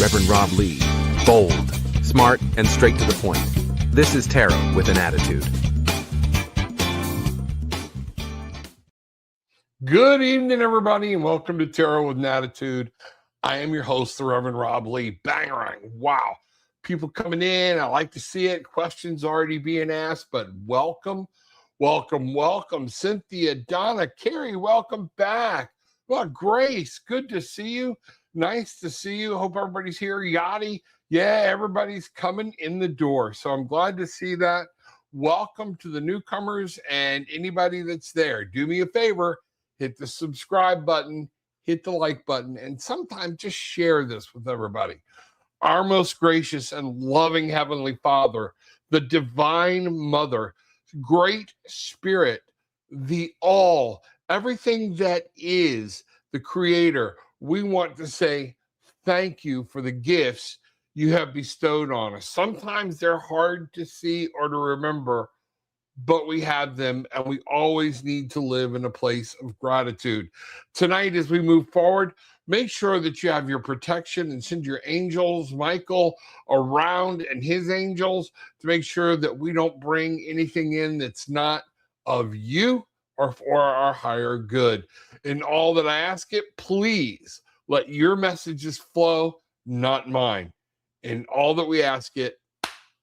Reverend Rob Lee. Bold, smart, and straight to the point. This is Tarot with an Attitude. Good evening, everybody, and welcome to Tarot with an Attitude. I am your host, the Reverend Rob Lee. Bangarang. Wow. People coming in. I like to see it. Questions already being asked, but welcome, welcome, welcome. Cynthia, Donna, Carrie, welcome back. Well, Grace, good to see you. Nice to see you. Hope everybody's here. Yachty, yeah, everybody's coming in the door. So I'm glad to see that. Welcome to the newcomers and anybody that's there. Do me a favor. Hit the subscribe button, hit the like button, and sometimes just share this with everybody. Our most gracious and loving Heavenly Father, the Divine Mother, Great Spirit, the All, everything that is the Creator, we want to say thank you for the gifts you have bestowed on us. Sometimes they're hard to see or to remember, but we have them, and we always need to live in a place of gratitude. Tonight, as we move forward, make sure that you have your protection and send your angels, Michael, around and his angels to make sure that we don't bring anything in that's not of you or for our higher good. In all that I ask it, please let your messages flow, not mine. In all that we ask it,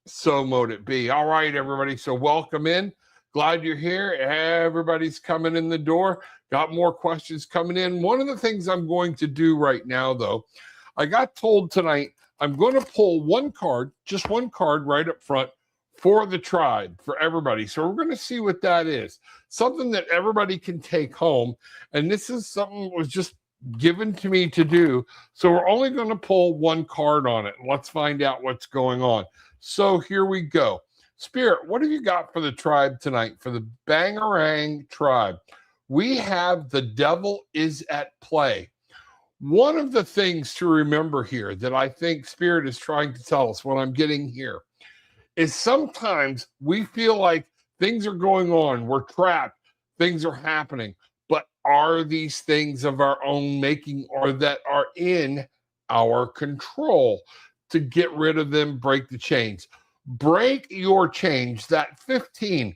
so mote it be. All right, everybody. So welcome in. Glad you're here. Everybody's coming in the door. Got more questions coming in. One of the things I'm going to do right now, though, I got told tonight I'm going to pull one card, just one card right up front for the tribe, for everybody. So we're going to see what that is. Something that everybody can take home. And this is something that was just given to me to do. So we're only going to pull one card on it. Let's find out what's going on. So here we go. Spirit, what have you got for the tribe tonight, for the Bangarang tribe? We have the devil is at play. One of the things to remember here that I think Spirit is trying to tell us, what I'm getting here, is sometimes we feel like things are going on, we're trapped, things are happening, but are these things of our own making or that are in our control? To get rid of them, break the chains. Break your chains. That 15,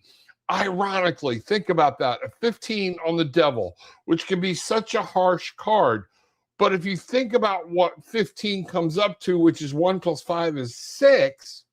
ironically, think about that, a 15 on the devil, which can be such a harsh card. But if you think about what 15 comes up to, which is 1 + 5 is 6,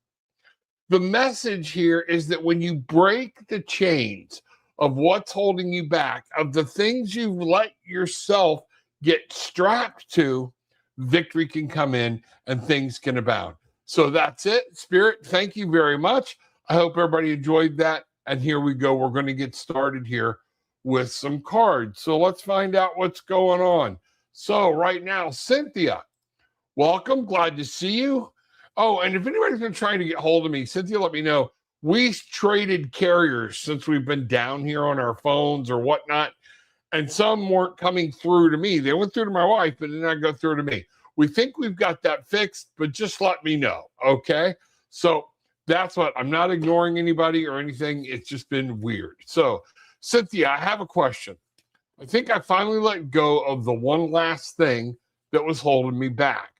the message here is that when you break the chains of what's holding you back, of the things you've let yourself get strapped to, victory can come in and things can abound. So that's it. Spirit, thank you very much. I hope everybody enjoyed that. And here we go. We're going to get started here with some cards. So let's find out what's going on. So right now, Cynthia, welcome. Glad to see you. Oh, and if anybody's been trying to get hold of me, Cynthia, let me know. We traded carriers since we've been down here on our phones or whatnot, and some weren't coming through to me. They went through to my wife, but did not go through to me. We think we've got that fixed, but just let me know, okay? So that's what, I'm not ignoring anybody or anything. It's just been weird. So, Cynthia, I have a question. I think I finally let go of the one last thing that was holding me back.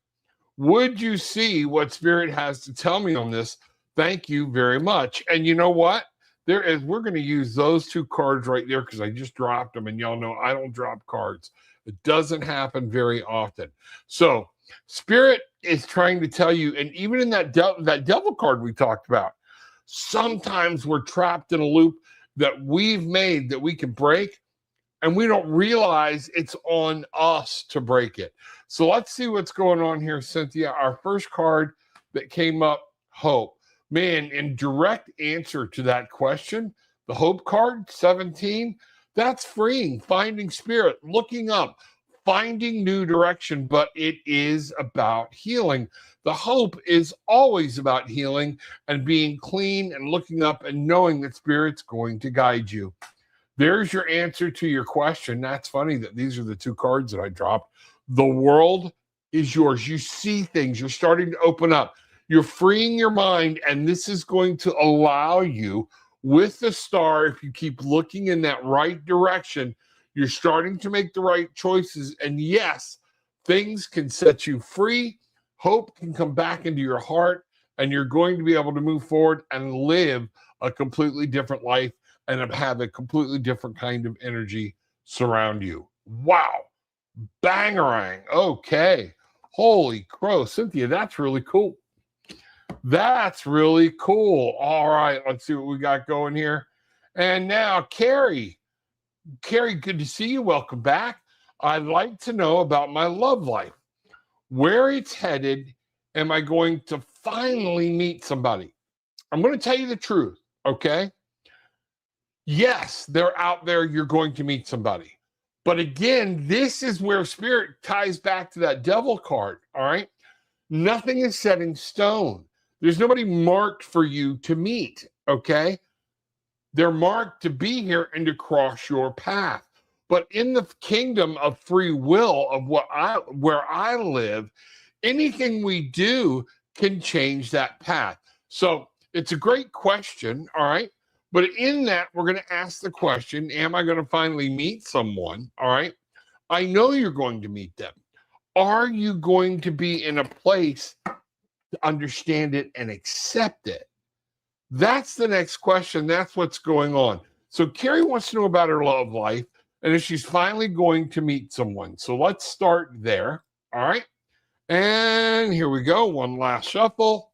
Would you see what Spirit has to tell me on this? Thank you very much. And you know what? We're going to use those two cards right there because I just dropped them, and y'all know I don't drop cards. It doesn't happen very often. So Spirit is trying to tell you, and even in that devil card we talked about, sometimes we're trapped in a loop that we've made that we can break, and we don't realize it's on us to break it. So let's see what's going on here, Cynthia. Our first card that came up, Hope. Man, in direct answer to that question, the Hope card, 17, that's freeing, finding spirit, looking up, finding new direction, but it is about healing. The hope is always about healing and being clean and looking up and knowing that Spirit's going to guide you. There's your answer to your question. That's funny that these are the two cards that I dropped. The world is yours. You see things. You're starting to open up. You're freeing your mind, and this is going to allow you, with the star, if you keep looking in that right direction, you're starting to make the right choices. And yes, things can set you free. Hope can come back into your heart, and you're going to be able to move forward and live a completely different life and have a completely different kind of energy surround you. Wow. Bangarang. Okay. Holy crow. Cynthia, that's really cool. That's really cool. All right. Let's see what we got going here. And now, Carrie. Carrie, good to see you. Welcome back. I'd like to know about my love life. Where it's headed. Am I going to finally meet somebody? I'm going to tell you the truth. Okay. Yes, they're out there. You're going to meet somebody. But again, this is where spirit ties back to that devil card. All right. Nothing is set in stone. There's nobody marked for you to meet. Okay. They're marked to be here and to cross your path. But in the kingdom of free will of where I live, anything we do can change that path. So it's a great question. All right. But in that, we're going to ask the question, am I going to finally meet someone? All right. I know you're going to meet them. Are you going to be in a place to understand it and accept it? That's the next question. That's what's going on. So Carrie wants to know about her love life and if she's finally going to meet someone. So let's start there. All right. And here we go. One last shuffle.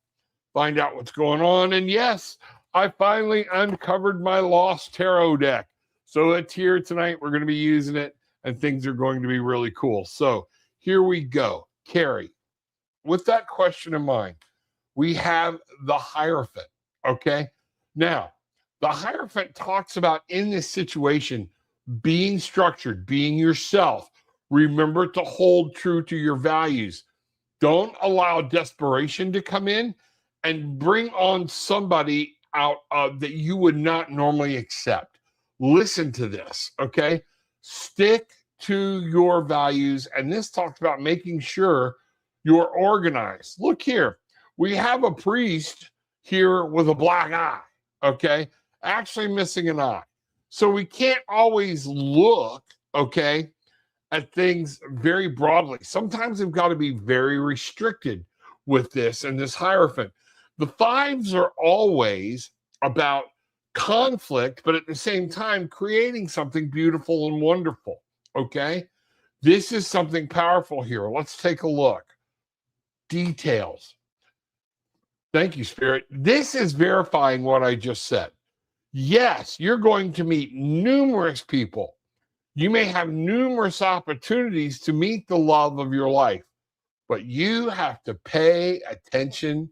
Find out what's going on. And yes, I finally uncovered my lost tarot deck. So it's here tonight. We're going to be using it and things are going to be really cool. So here we go. Carrie, with that question in mind, we have the Hierophant. Okay. Now, the Hierophant talks about in this situation, being structured, being yourself. Remember to hold true to your values. Don't allow desperation to come in and bring on somebody out of that you would not normally accept. Listen to this, okay? Stick to your values. And this talks about making sure you're organized. Look here. We have a priest here with a black eye, okay? Actually missing an eye. So we can't always look, okay, at things very broadly. Sometimes we've got to be very restricted with this and this Hierophant. The fives are always about conflict, but at the same time, creating something beautiful and wonderful, okay? This is something powerful here. Let's take a look. Details. Thank you, Spirit. This is verifying what I just said. Yes, you're going to meet numerous people. You may have numerous opportunities to meet the love of your life, but you have to pay attention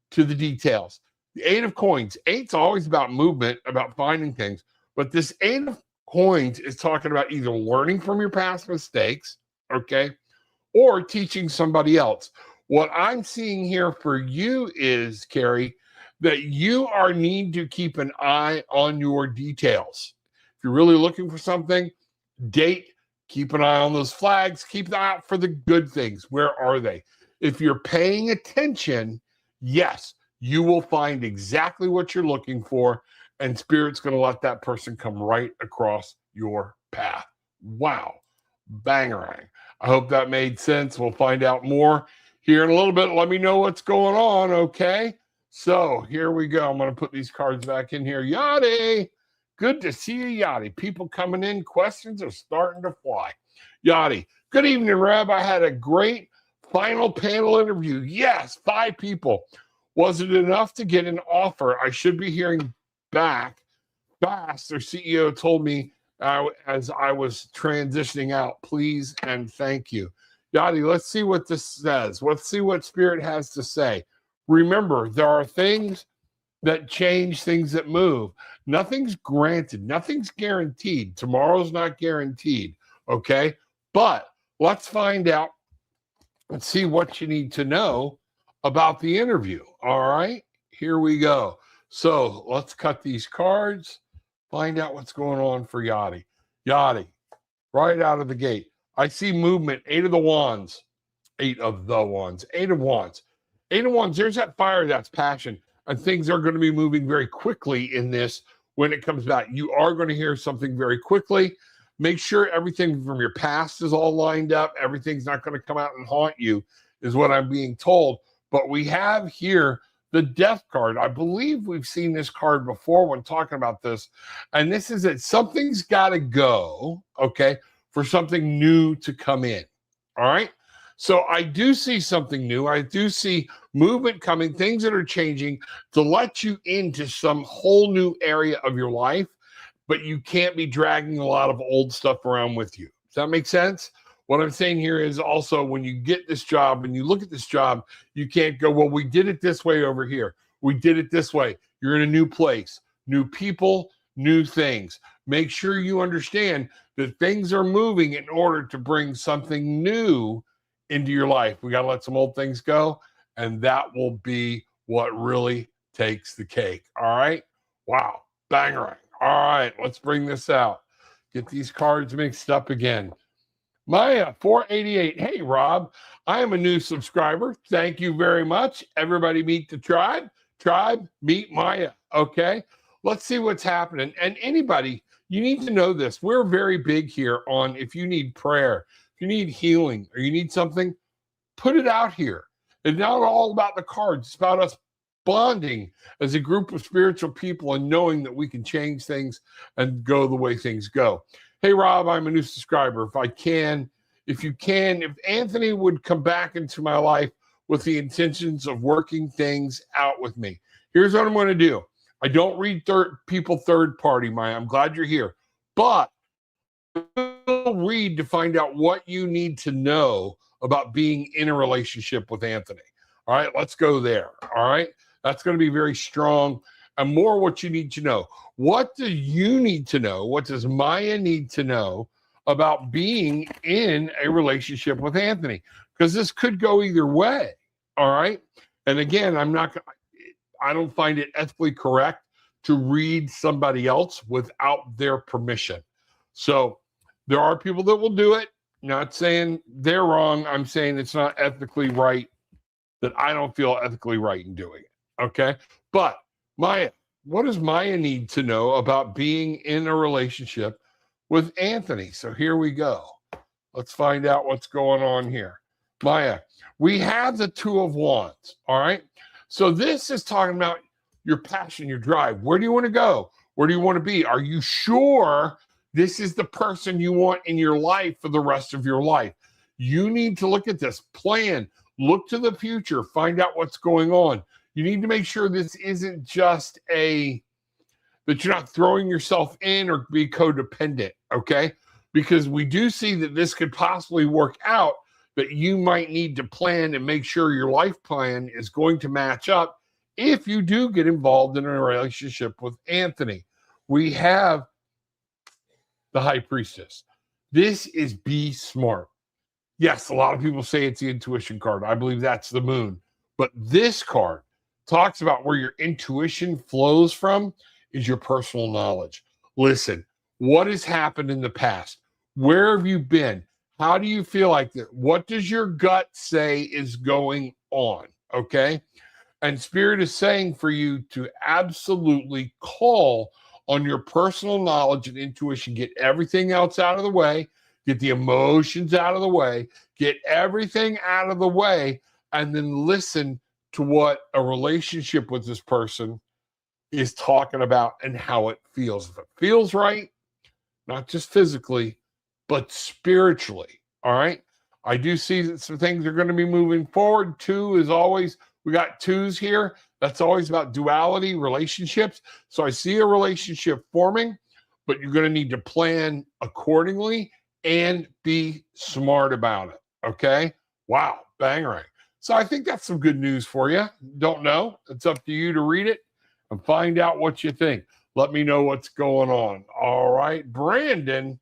to the details. The Eight of Coins. Eight's always about movement, about finding things. But this Eight of Coins is talking about either learning from your past mistakes, okay, or teaching somebody else. What I'm seeing here for you is, Carrie, that you need to keep an eye on your details. If you're really looking for something, date, keep an eye on those flags, keep an eye out for the good things. Where are they? If you're paying attention, yes, you will find exactly what you're looking for, and Spirit's going to let that person come right across your path. Wow. Bangarang. I hope that made sense. We'll find out more here in a little bit. Let me know what's going on, okay? So here we go. I'm going to put these cards back in here. Yachty. Good to see you, Yachty. People coming in. Questions are starting to fly. Yachty. Good evening, Reb. I had a great final panel interview. Yes, 5 people. Was it enough to get an offer? I should be hearing back fast. Their CEO told me as I was transitioning out. Please and thank you. Yachty, let's see what this says. Let's see what Spirit has to say. Remember, there are things that change, things that move. Nothing's granted. Nothing's guaranteed. Tomorrow's not guaranteed, okay? But let's find out and see what you need to know about the interview, all right? Here we go. So let's cut these cards, find out what's going on for Yachty. Yachty, right out of the gate. I see movement, 8 of the wands, 8 of the wands, 8 of wands. 8 of wands, there's that fire, that's passion. And things are going to be moving very quickly in this when it comes back. You are going to hear something very quickly. Make sure everything from your past is all lined up. Everything's not going to come out and haunt you. is what I'm being told. But we have here the death card. I believe we've seen this card before when talking about this. And this is that something's got to go, okay, for something new to come in. All right. So I do see something new. I do see movement coming, things that are changing to let you into some whole new area of your life, but you can't be dragging a lot of old stuff around with you. Does that make sense? What I'm saying here is also when you get this job and you look at this job, you can't go, well, we did it this way over here. We did it this way. You're in a new place, new people, new things. Make sure you understand that things are moving in order to bring something new into your life. We got to let some old things go, and that will be what really takes the cake. All right. Wow. Bangering. All right. Let's bring this out. Get these cards mixed up again. Maya 488. Hey, Rob, I am a new subscriber. Thank you very much. Everybody meet the tribe. Tribe, meet Maya. Okay. Let's see what's happening. And anybody, you need to know this. We're very big here on if you need prayer, if you need healing, or you need something, put it out here. It's not all about the cards. It's about us bonding as a group of spiritual people and knowing that we can change things and go the way things go. Hey, Rob, I'm a new subscriber. If Anthony would come back into my life with the intentions of working things out with me, here's what I'm going to do. I don't read third party, Maya. I'm glad you're here. But I'll read to find out what you need to know about being in a relationship with Anthony. All right, let's go there. All right, that's going to be very strong and more what you need to know. What do you need to know? What does Maya need to know about being in a relationship with Anthony? Because this could go either way. All right. And again, I don't find it ethically correct to read somebody else without their permission. So there are people that will do it. Not saying they're wrong. I'm saying it's not ethically right, that I don't feel ethically right in doing it. Okay. But Maya, what does Maya need to know about being in a relationship with Anthony? So here we go. Let's find out what's going on here. Maya, we have the Two of Wands. All right. So this is talking about your passion, your drive. Where do you want to go? Where do you want to be? Are you sure this is the person you want in your life for the rest of your life? You need to look at this, plan, look to the future, find out what's going on. You need to make sure this isn't just that you're not throwing yourself in or be codependent, okay? Because we do see that this could possibly work out, but you might need to plan and make sure your life plan is going to match up if you do get involved in a relationship with Anthony. We have the High Priestess. This is be smart. Yes, a lot of people say it's the intuition card. I believe that's the moon. But this card talks about where your intuition flows from is your personal knowledge. Listen, what has happened in the past? Where have you been? How do you feel like that? What does your gut say is going on? Okay. And Spirit is saying for you to absolutely call on your personal knowledge and intuition. Get everything else out of the way. Get the emotions out of the way. Get everything out of the way. And then listen to what a relationship with this person is talking about and how it feels. If it feels right, not just physically, but spiritually. All right. I do see that some things are going to be moving forward. Two is always, we got twos here. That's always about duality, relationships. So I see a relationship forming, but you're going to need to plan accordingly and be smart about it. Okay. Wow. Bang right. So I think that's some good news for you. Don't know. It's up to you to read it and find out what you think. Let me know what's going on. All right. Brandon.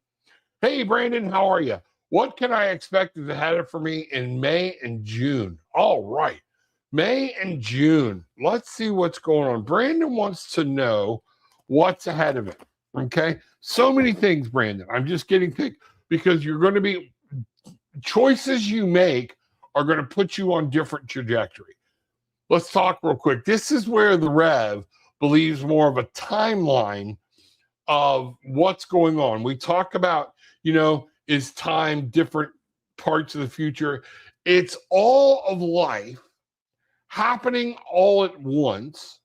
Hey, Brandon, how are you? What can I expect is ahead for me in May and June? All right. May and June. Let's see what's going on. Brandon wants to know what's ahead of him. Okay. So many things, Brandon. I'm just getting picked because you're going to be choices you make are going to put you on different trajectory. Let's talk real quick. This is where the Rev believes more of a timeline of what's going on. We talk about, is time different parts of the future? It's all of life happening all at once,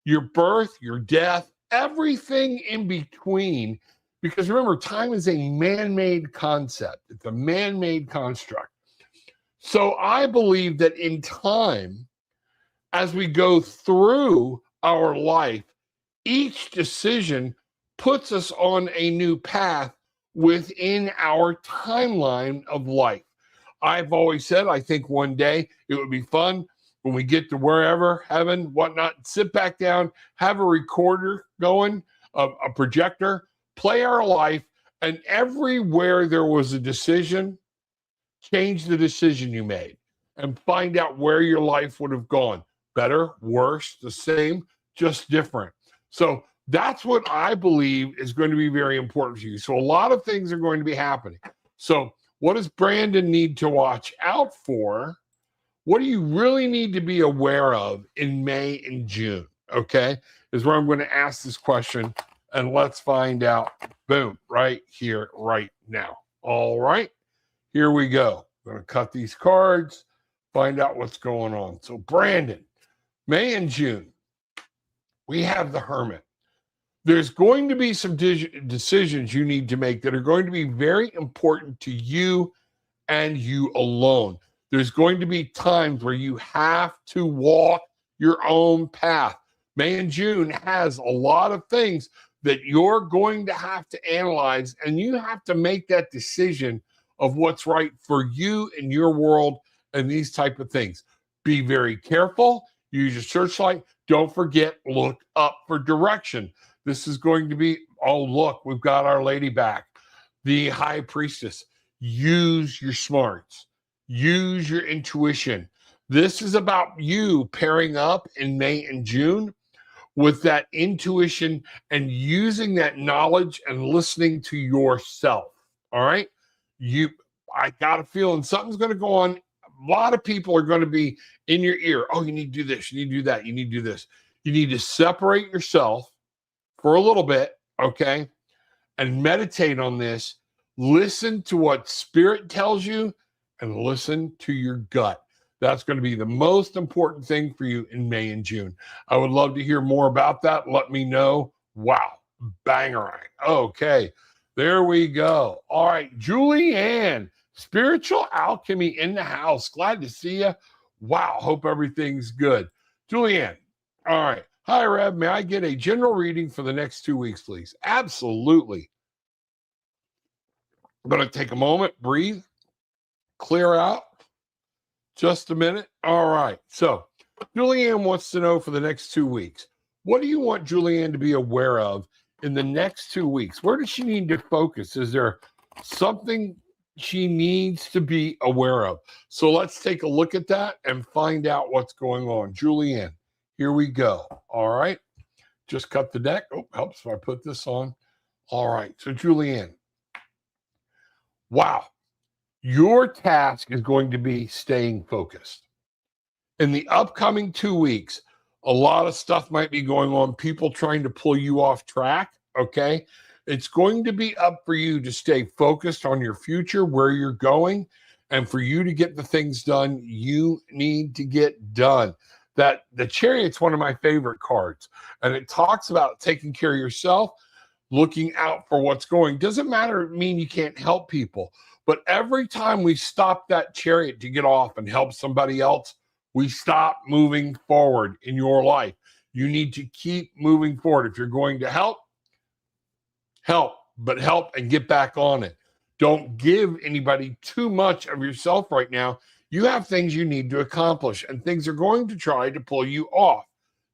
your birth, your death, everything in between. Because remember, time is a man-made concept. It's a man-made construct. So I believe that in time, as we go through our life, each decision puts us on a new path within our timeline of life. I've always said, I think one day it would be fun when we get to wherever, heaven, whatnot, sit back down, have a recorder going, a projector, play our life, and everywhere there was a decision, change the decision you made and find out where your life would have gone. Better, worse, the same, just different. So that's what I believe is going to be very important for you. So a lot of things are going to be happening. So what does Brandon need to watch out for? What do you really need to be aware of in May and June? Okay, is where I'm going to ask this question, and let's find out. Boom, right here, right now. All right, here we go. I'm going to cut these cards, find out what's going on. So Brandon, May and June, we have the Hermit. There's going to be some decisions you need to make that are going to be very important to you and you alone. There's going to be times where you have to walk your own path. May and June has a lot of things that you're going to have to analyze, and you have to make that decision of what's right for you in your world and these type of things. Be very careful. Use your searchlight. Don't forget, look up for direction. This is going to be, oh, look, we've got Our Lady back, the High Priestess. Use your smarts. Use your intuition. This is about you pairing up in May and June with that intuition and using that knowledge and listening to yourself. All right? I got a feeling something's going to go on. A lot of people are going to be in your ear. Oh, you need to do this. You need to do that. You need to do this. You need to separate yourself for a little bit, okay? And meditate on this. Listen to what Spirit tells you and listen to your gut. That's going to be the most important thing for you in May and June. I would love to hear more about that. Let me know. Wow, bangerang. Okay, there we go. All right, Julianne, Spiritual Alchemy in the house. Glad to see you. Wow, hope everything's good. Julianne, all right. Hi, Rev. May I get a general reading for the next 2 weeks, please? Absolutely. I'm going to take a moment, breathe, clear out. Just a minute. All right. So Julianne wants to know for the next 2 weeks, what do you want Julianne to be aware of in the next 2 weeks? Where does she need to focus? Is there something she needs to be aware of? So let's take a look at that and find out what's going on. Julianne, here we go. All right. Just cut the deck. Oh, helps if I put this on. All right. So Julianne, wow. Your task is going to be staying focused. In the upcoming 2 weeks, a lot of stuff might be going on, people trying to pull you off track, okay? It's going to be up for you to stay focused on your future, where you're going, and for you to get the things done you need to get done. That the Chariot's one of my favorite cards, and it talks about taking care of yourself, looking out for what's going. Doesn't mean you can't help people. But every time we stop that Chariot to get off and help somebody else, we stop moving forward in your life. You need to keep moving forward. If you're going to help, but help and get back on it. Don't give anybody too much of yourself right now. You have things you need to accomplish, and things are going to try to pull you off.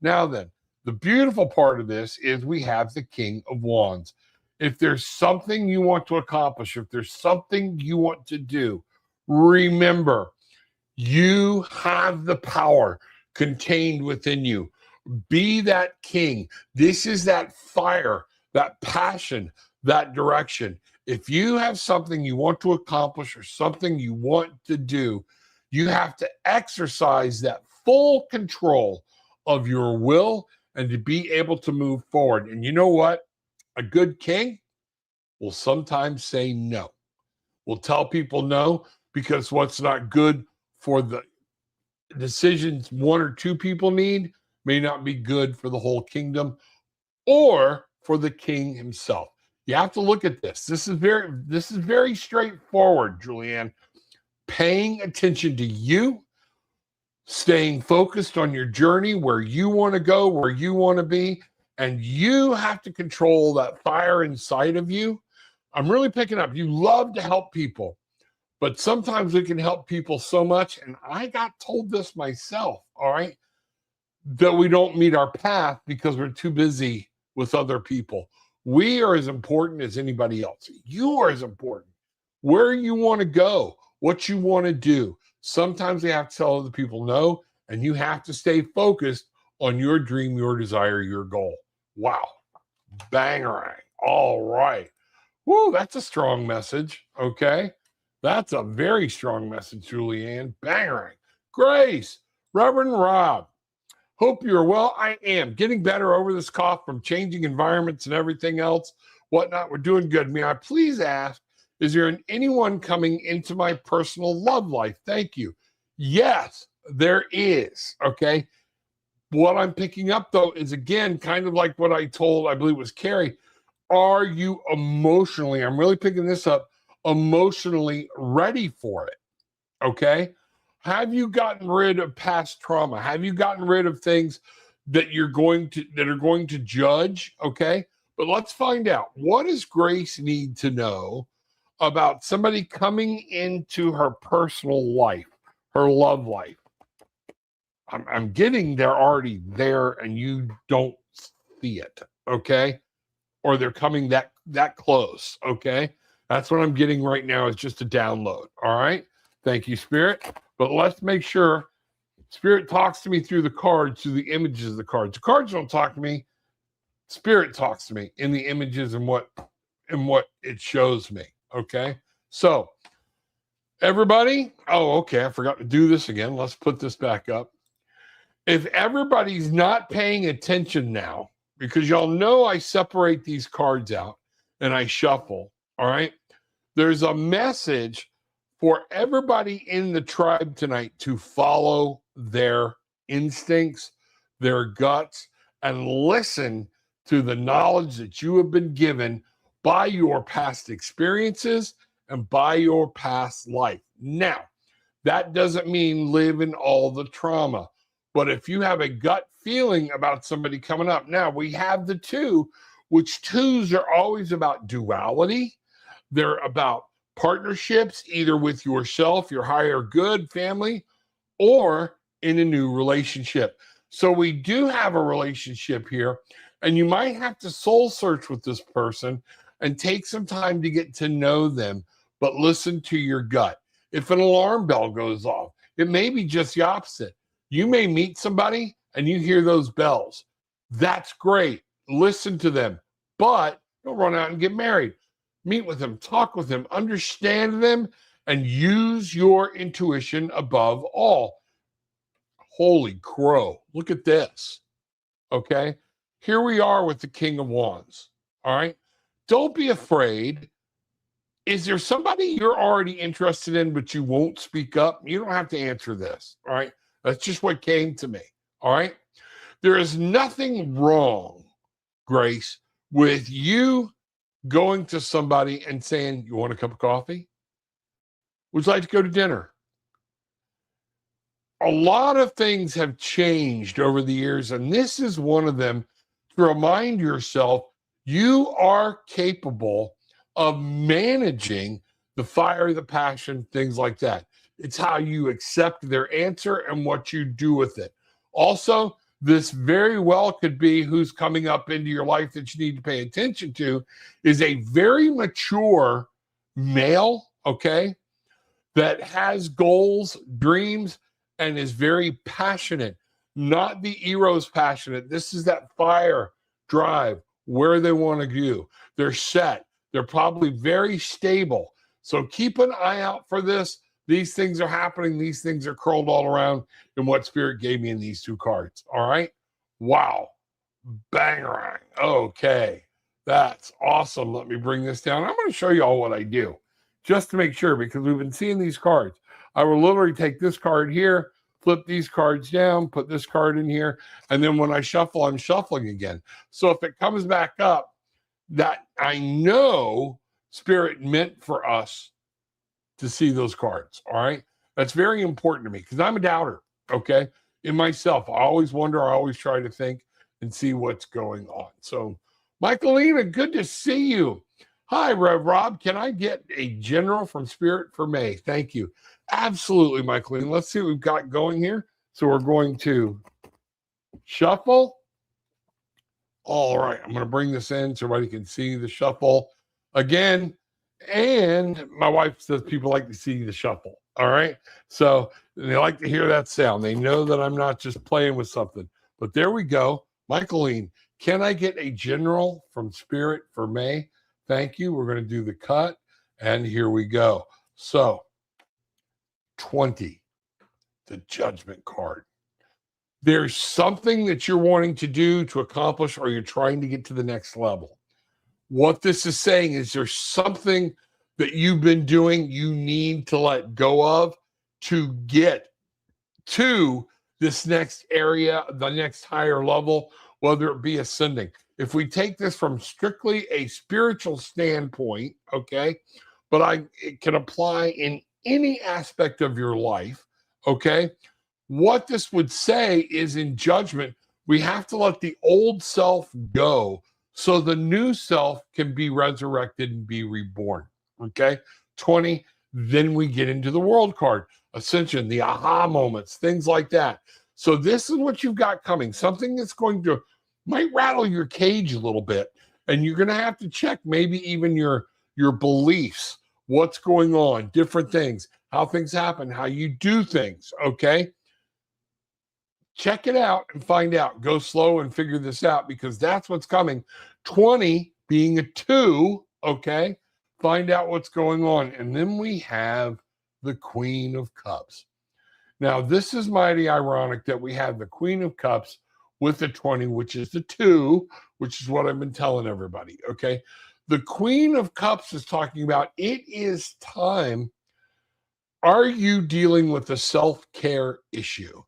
Now then, the beautiful part of this is we have the King of Wands. If there's something you want to accomplish, if there's something you want to do, remember, you have the power contained within you. Be that king. This is that fire, that passion, that direction. If you have something you want to accomplish or something you want to do, you have to exercise that full control of your will and to be able to move forward. And you know what? A good king will sometimes say no. Will tell people no because what's not good for the decisions one or two people need may not be good for the whole kingdom or for the king himself. You have to look at this. This is very straightforward, Julianne. Paying attention to you, staying focused on your journey, where you want to go, where you want to be, and you have to control that fire inside of you. I'm really picking up. You love to help people, but sometimes we can help people so much, and I got told this myself, all right, that we don't meet our path because we're too busy with other people. We are as important as anybody else. You are as important. Where you want to go, what you want to do. Sometimes you have to tell other people no, and you have to stay focused on your dream, your desire, your goal. Wow. Bangarang. All right. Woo, that's a strong message. Okay. That's a very strong message, Julianne. Bangarang. Grace, Reverend Rob. Hope you're well. I am getting better over this cough from changing environments and everything else, whatnot. We're doing good. May I please ask, is there anyone coming into my personal love life? Thank you. Yes, there is. Okay. What I'm picking up, though, is again, kind of like what I told, I believe it was Carrie. Are you emotionally, I'm really picking this up, emotionally ready for it? Okay. Have you gotten rid of past trauma? Have you gotten rid of things that are going to judge? Okay. But let's find out, what does Grace need to know about somebody coming into her personal life, her love life? I'm getting they're already there and you don't see it, okay? Or they're coming that close, okay? That's what I'm getting right now, is just a download, all right? Thank you, Spirit. But let's make sure Spirit talks to me through the cards, through the images of the cards. The cards don't talk to me. Spirit talks to me in the images and what it shows me, okay? So, everybody, okay, I forgot to do this again. Let's put this back up. If everybody's not paying attention now, because y'all know I separate these cards out and I shuffle, all right? There's a message for everybody in the tribe tonight to follow their instincts, their guts, and listen to the knowledge that you have been given by your past experiences and by your past life. Now, that doesn't mean live in all the trauma. But if you have a gut feeling about somebody coming up, now we have the two, which twos are always about duality. They're about partnerships, either with yourself, your higher good family, or in a new relationship. So we do have a relationship here, and you might have to soul search with this person and take some time to get to know them, but listen to your gut. If an alarm bell goes off, it may be just the opposite. You may meet somebody and you hear those bells. That's great. Listen to them, but don't run out and get married. Meet with them, talk with them, understand them, and use your intuition above all. Holy crow. Look at this. Okay. Here we are with the King of Wands. All right. Don't be afraid. Is there somebody you're already interested in, but you won't speak up? You don't have to answer this. All right. That's just what came to me. All right. There is nothing wrong, Grace, with you going to somebody and saying, you want a cup of coffee? Would you like to go to dinner? A lot of things have changed over the years, and this is one of them, to remind yourself you are capable of managing the fire, the passion, things like that. It's how you accept their answer and what you do with it. Also, this very well could be who's coming up into your life that you need to pay attention to is a very mature male, okay, that has goals, dreams, and is very passionate. Not the Eros passionate. This is that fire, drive, where they want to go. They're set. They're probably very stable. So keep an eye out for this. These things are happening. These things are curled all around in what Spirit gave me in these two cards. All right. Wow. Bangarang. Okay. That's awesome. Let me bring this down. I'm going to show you all what I do. just to make sure, because we've been seeing these cards. I will literally take this card here, flip these cards down, put this card in here, and then when I shuffle, I'm shuffling again. So if it comes back up, that I know Spirit meant for us to see those cards, all right? That's very important to me because I'm a doubter, okay? In myself, I always wonder, I always try to think and see what's going on. So, Michaelina, good to see you. Hi, Rev Rob. Can I get a general from Spirit for May? Thank you. Absolutely, Michaelina. Let's see what we've got going here. So we're going to shuffle. All right, I'm going to bring this in so everybody can see the shuffle again. And my wife says people like to see the shuffle. All right. So they like to hear that sound. They know that I'm not just playing with something. But there we go. Michaeline, can I get a general from Spirit for May? Thank you. We're going to do the cut. And here we go. So 20, the Judgment card. There's something that you're wanting to do to accomplish, or you're trying to get to the next level. What this is saying is there's something that you've been doing you need to let go of to get to this next area, the next higher level, whether it be ascending. If we take this from strictly a spiritual standpoint, okay, but it can apply in any aspect of your life, okay? What this would say is in Judgment, we have to let the old self go so the new self can be resurrected and be reborn, okay? 20, then we get into the World card, Ascension, the aha moments, things like that. So this is what you've got coming, something that's going to, might rattle your cage a little bit, and you're going to have to check maybe even your beliefs, what's going on, different things, how things happen, how you do things, okay? Check it out and find out. Go slow and figure this out because that's what's coming. 20 being a 2, okay? Find out what's going on. And then we have the Queen of Cups. Now, this is mighty ironic that we have the Queen of Cups with the 20, which is the 2, which is what I've been telling everybody, okay? The Queen of Cups is talking about it is time. Are you dealing with a self-care issue?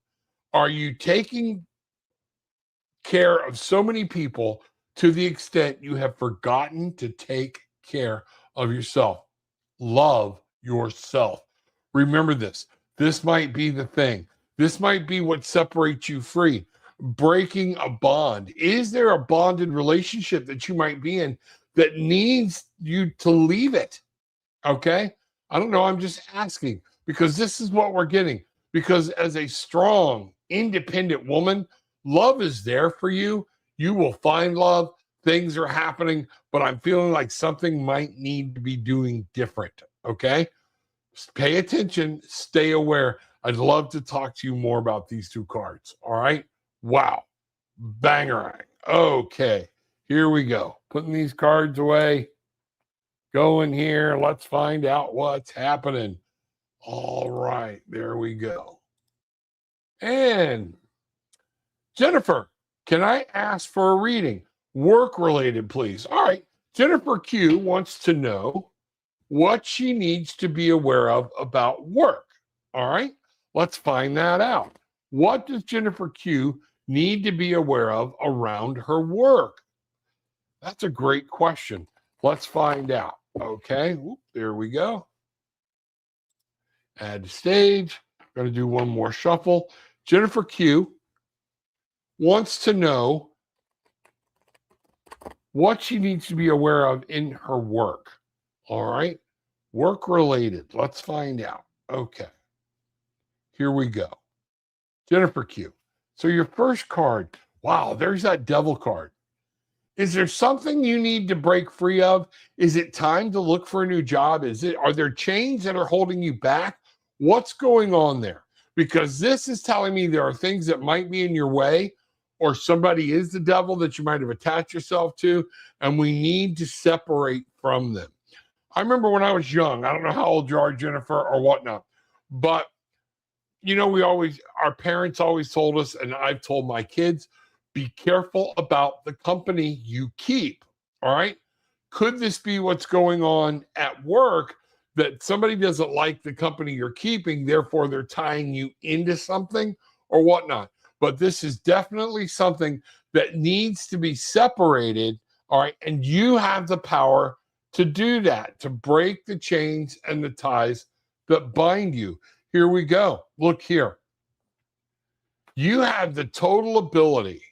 Are you taking care of so many people to the extent you have forgotten to take care of yourself? Love yourself. Remember this. This might be the thing. This might be what separates you free. Breaking a bond. Is there a bonded relationship that you might be in that needs you to leave it? Okay? I don't know. I'm just asking because this is what we're getting. Because as a strong, independent woman, love is there for you. You will find love. Things are happening, but I'm feeling like something might need to be doing different. Okay? Pay attention. Stay aware. I'd love to talk to you more about these 2 cards. All right? Wow. Bangerang. Okay. Here we go. Putting these cards away. Going here. Let's find out what's happening. All right, there we go. And Jennifer, can I ask for a reading? Work related, please. All right. Jennifer Q wants to know what she needs to be aware of about work. All right. Let's find that out. What does Jennifer Q need to be aware of around her work? That's a great question. Let's find out. Okay. There we go. Add to stage. Going to do one more shuffle. Jennifer Q wants to know what she needs to be aware of in her work. All right. Work related. Let's find out. Okay. Here we go. Jennifer Q. So your first card. Wow, there's that devil card. Is there something you need to break free of? Is it time to look for a new job? Are there chains that are holding you back? What's going on there? Because this is telling me there are things that might be in your way, or somebody is the devil that you might have attached yourself to, and we need to separate from them. I remember when I was young, I don't know how old you are, Jennifer, or whatnot, but you know, our parents always told us, and I've told my kids, be careful about the company you keep. All right. Could this be what's going on at work that somebody doesn't like the company you're keeping, therefore they're tying you into something or whatnot. But this is definitely something that needs to be separated, all right? And you have the power to do that, to break the chains and the ties that bind you. Here we go. Look here. You have the total ability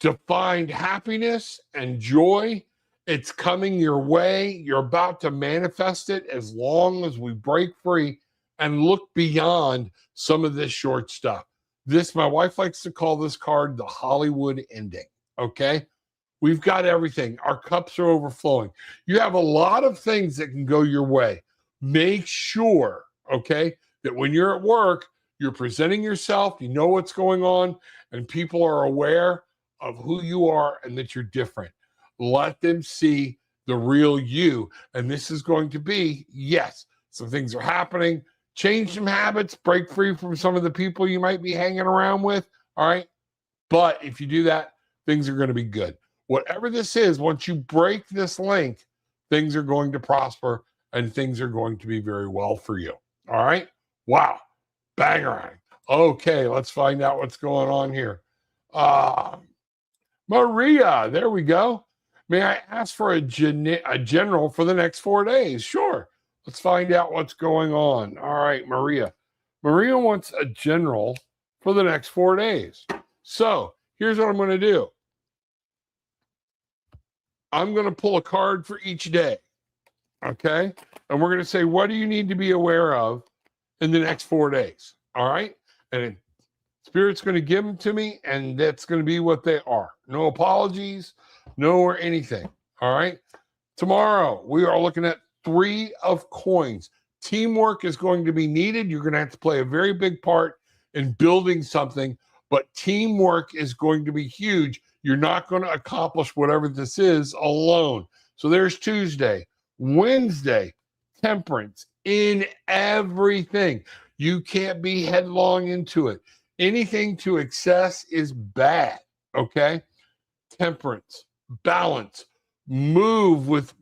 to find happiness and joy. It's coming your way. You're about to manifest it as long as we break free and look beyond some of this short stuff. This, my wife likes to call this card the Hollywood ending, okay? We've got everything. Our cups are overflowing. You have a lot of things that can go your way. Make sure, okay, that when you're at work, you're presenting yourself, you know what's going on, and people are aware of who you are and that you're different. Let them see the real you. And this is going to be, yes, some things are happening. Change some habits, break free from some of the people you might be hanging around with, all right? But if you do that, things are going to be good. Whatever this is, once you break this link, things are going to prosper and things are going to be very well for you, all right? Wow, bangerang. Okay, let's find out what's going on here. Maria, there we go. May I ask for a general for the next 4 days? Sure. Let's find out what's going on. All right, Maria. Maria wants a general for the next 4 days. So here's what I'm going to do. I'm going to pull a card for each day. Okay? And we're going to say, what do you need to be aware of in the next 4 days? All right? And Spirit's going to give them to me, and that's going to be what they are. No apologies, no or anything. All right? Tomorrow, we are looking at 3 of coins. Teamwork is going to be needed. You're going to have to play a very big part in building something, but teamwork is going to be huge. You're not going to accomplish whatever this is alone. So there's Tuesday. Wednesday, temperance in everything. You can't be headlong into it. Anything to excess is bad, okay? Temperance, balance, move with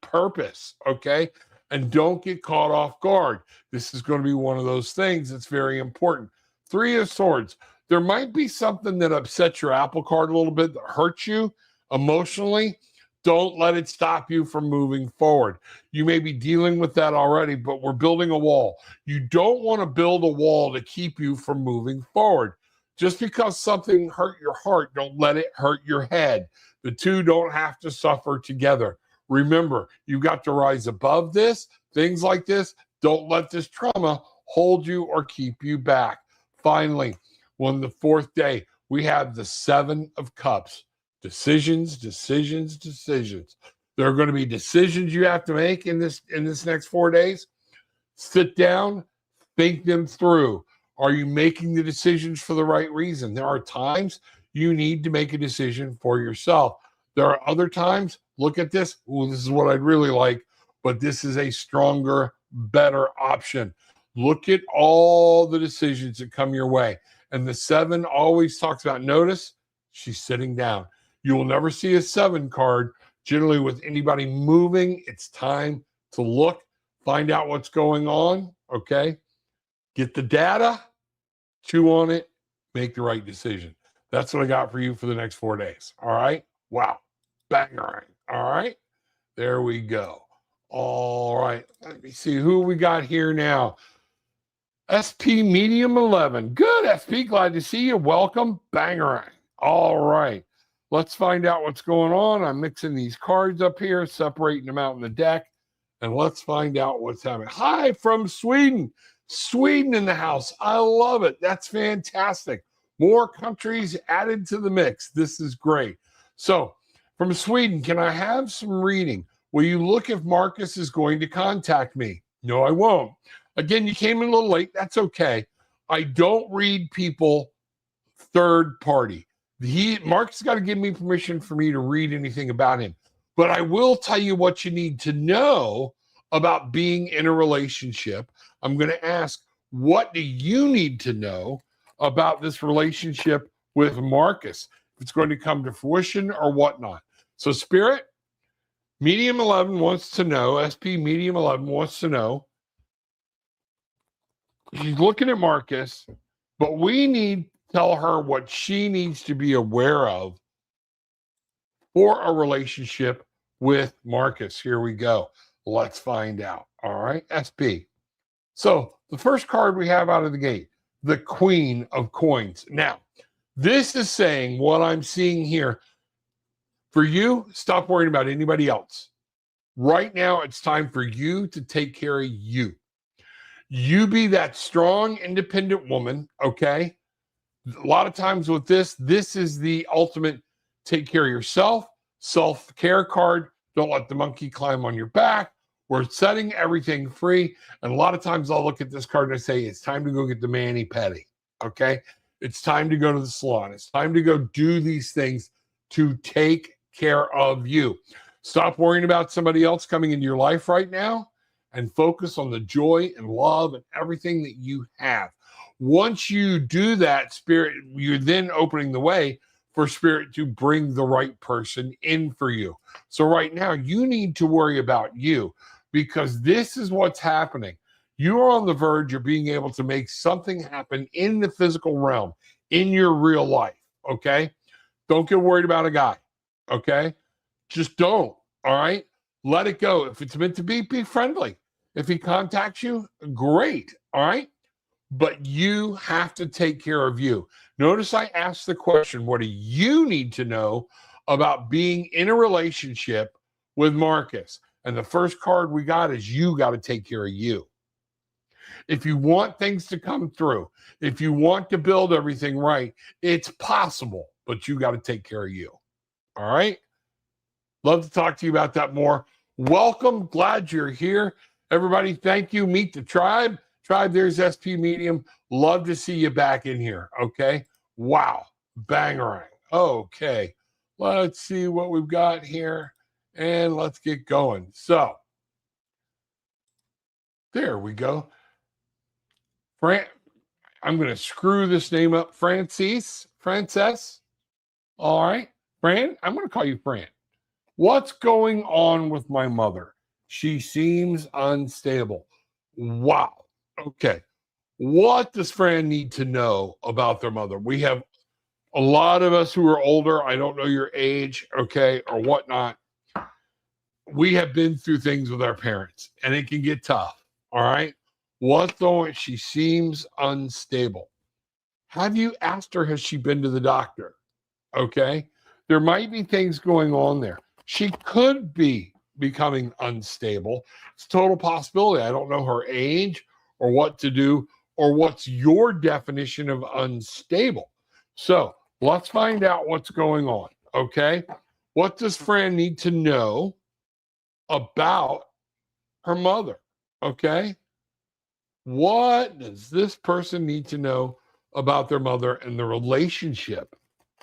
purpose, okay? And don't get caught off guard. This is going to be one of those things that's very important. 3 of Swords. There might be something that upsets your apple cart a little bit, that hurts you emotionally. Don't let it stop you from moving forward. You may be dealing with that already, but we're building a wall. You don't want to build a wall to keep you from moving forward. Just because something hurt your heart, don't let it hurt your head. The two don't have to suffer together. Remember, you've got to rise above this. Things like this, don't let this trauma hold you or keep you back. Finally, on the 4th day, we have the 7 of Cups. Decisions, decisions, decisions. There are going to be decisions you have to make in this next 4 days. Sit down, think them through. Are you making the decisions for the right reason? There are times you need to make a decision for yourself. There are other times, look at this. Ooh, this is what I'd really like, but this is a stronger, better option. Look at all the decisions that come your way. And the 7 always talks about, notice, she's sitting down. You will never see a 7 card generally with anybody moving. It's time to look, find out what's going on, okay? Get the data, chew on it, make the right decision. That's what I got for you for the next 4 days, all right? Wow, bangering, all right? There we go. All right, let me see who we got here now. SP Medium 11. Good, SP, glad to see you. Welcome, bangering. All right. Let's find out what's going on. I'm mixing these cards up here, separating them out in the deck, and let's find out what's happening. Hi from Sweden. Sweden in the house. I love it. That's fantastic. More countries added to the mix. This is great. So from Sweden, can I have some reading? Will you look if Marcus is going to contact me? No, I won't. Again, you came in a little late. That's okay. I don't read people third party. Mark's got to give me permission for me to read anything about him. But I will tell you what you need to know about being in a relationship. I'm going to ask, what do you need to know about this relationship with Marcus? If it's going to come to fruition or whatnot. So Spirit, Medium 11 wants to know, SP Medium 11 wants to know, she's looking at Marcus, but we need to tell her what she needs to be aware of for a relationship with Marcus. Here we go. Let's find out. All right, SP. So the first card we have out of the gate, the Queen of Coins. Now, this is saying what I'm seeing here. For you, stop worrying about anybody else. Right now, it's time for you to take care of you. You be that strong, independent woman, okay? A lot of times with this is the ultimate take care of yourself, self-care card. Don't let the monkey climb on your back. We're setting everything free. And a lot of times I'll look at this card and I say, it's time to go get the mani-pedi, okay? It's time to go to the salon. It's time to go do these things to take care of you. Stop worrying about somebody else coming into your life right now and focus on the joy and love and everything that you have. Once you do that, Spirit, you're then opening the way for Spirit to bring the right person in for you. So right now, you need to worry about you because this is what's happening. You are on the verge of being able to make something happen in the physical realm, in your real life, okay? Don't get worried about a guy, okay? Just don't, all right? Let it go. If it's meant to be friendly. If he contacts you, great, all right? But you have to take care of you. Notice I asked the question, what do you need to know about being in a relationship with Marcus? And the first card we got is you got to take care of you. If you want things to come through, if you want to build everything right, it's possible, but you got to take care of you. All right? Love to talk to you about that more. Welcome. Glad you're here. Everybody, thank you. Meet the tribe. Tribe, there's SP Medium. Love to see you back in here. Okay. Wow. Bangarang. Okay. Let's see what we've got here. And let's get going. So, there we go. I'm going to screw this name up. Frances. All right. Fran, I'm going to call you Fran. What's going on with my mother? She seems unstable. Wow. Okay. What does Fran need to know about their mother? We have a lot of us who are older. I don't know your age, okay, or whatnot. We have been through things with our parents, and it can get tough. All right. What's going on? She seems unstable. Have you asked her, has she been to the doctor? Okay. There might be things going on there. She could be becoming unstable. It's a total possibility. I don't know her age or what to do or what's your definition of unstable. So let's find out what's going on. Okay. What does Fran need to know about her mother? Okay. What does this person need to know about their mother and the relationship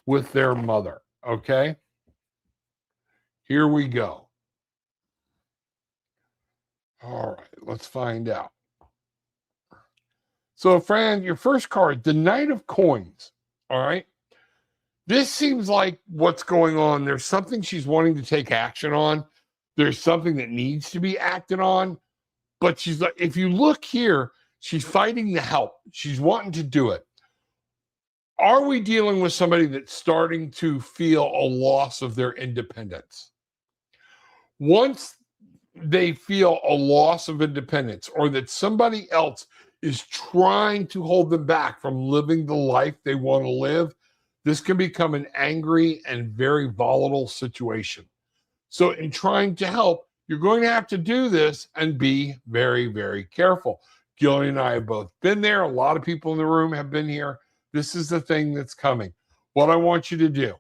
with their mother? Okay. Here we go. All right, let's find out. So, Fran, your first card, the Knight of Coins. All right. This seems like what's going on. There's something she's wanting to take action on. There's something that needs to be acted on. But she's like, if you look here, she's fighting to help. She's wanting to do it. Are we dealing with somebody that's starting to feel a loss of their independence? Once they feel a loss of independence or that somebody else is trying to hold them back from living the life they want to live, this can become an angry and very volatile situation. So in trying to help, you're going to have to do this and be very, very careful. Gillian and I have both been there. A lot of people in the room have been here. This is the thing that's coming. What I want you to do,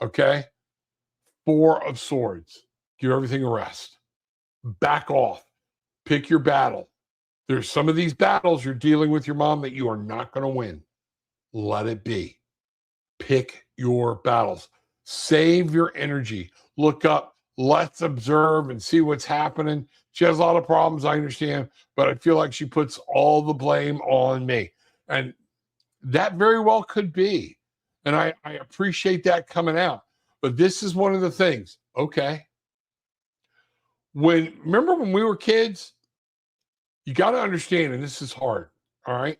okay? 4 of Swords. Give everything a rest. Back off. Pick your battle. There's some of these battles you're dealing with your mom that you are not going to win. Let it be. Pick your battles. Save your energy. Look up. Let's observe and see what's happening. She has a lot of problems, I understand, but I feel like she puts all the blame on me. And that very well could be. And I appreciate that coming out. But this is one of the things. Okay. Remember when we were kids, you got to understand, and this is hard, all right?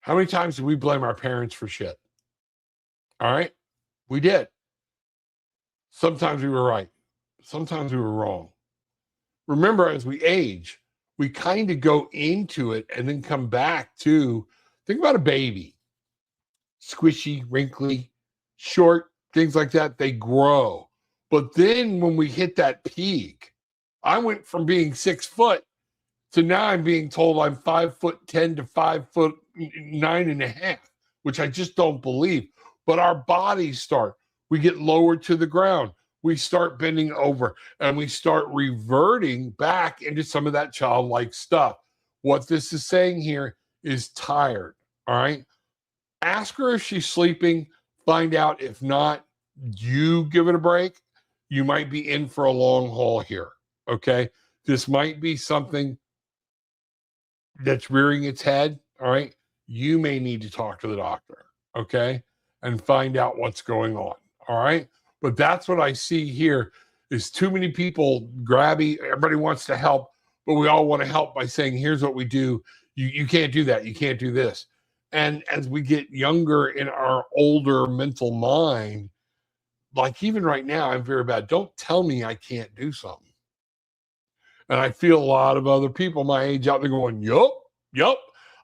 How many times did we blame our parents for shit? All right? We did. Sometimes we were right. Sometimes we were wrong. Remember, as we age, we kind of go into it and then come back to, think about a baby. Squishy, wrinkly, short, things like that, they grow. But then when we hit that peak, I went from being 6 foot to now I'm being told I'm 5'10" to 5'9.5", which I just don't believe. But our bodies we get lower to the ground. We start bending over and we start reverting back into some of that childlike stuff. What this is saying here is tired. All right. Ask her if she's sleeping. Find out. If not, you give it a break. You might be in for a long haul here. Okay. This might be something that's rearing its head. All right. You may need to talk to the doctor. Okay. And find out what's going on. All right. But that's what I see here is too many people grabby. Everybody wants to help, but we all want to help by saying, here's what we do. You can't do that. You can't do this. And as we get younger in our older mental mind, like even right now, I'm very bad. Don't tell me I can't do something. And I feel a lot of other people my age out there going, yup,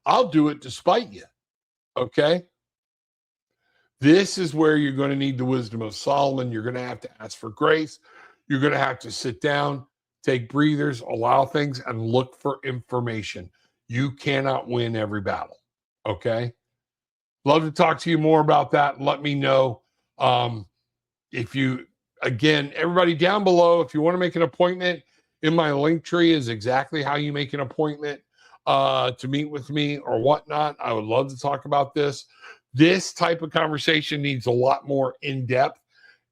I'll do it despite you. Okay. This is where you're going to need the wisdom of Solomon. You're going to have to ask for grace. You're going to have to sit down, take breathers, allow things, and look for information. You cannot win every battle. Okay. Love to talk to you more about that. Let me know. Again, everybody down below, if you want to make an appointment, in my link tree is exactly how you make an appointment to meet with me or whatnot. I would love to talk about this. This type of conversation needs a lot more in-depth.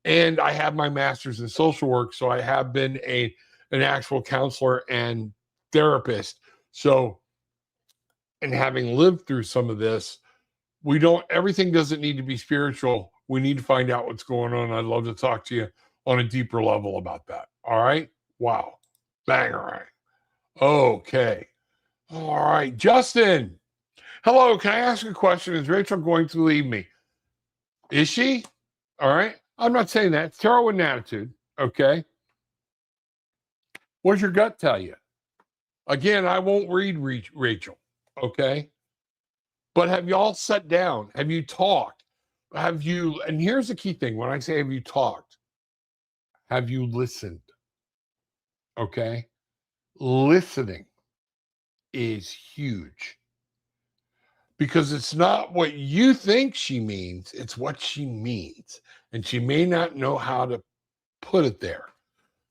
And I have my master's in social work, so I have been an actual counselor and therapist. So, and having lived through some of this, everything doesn't need to be spiritual. We need to find out what's going on. I'd love to talk to you on a deeper level about that. All right. Wow. Bang. All right. Okay. All right. Justin. Hello. Can I ask a question? Is Rachel going to leave me? Is she? All right. I'm not saying that. It's tarot with an attitude. Okay. What does your gut tell you? Again, I won't read Rachel. Okay. But have you all sat down? Have you talked? And here's the key thing. When I say have you talked, have you listened? Okay. Listening is huge because it's not what you think she means, it's what she means. And she may not know how to put it there.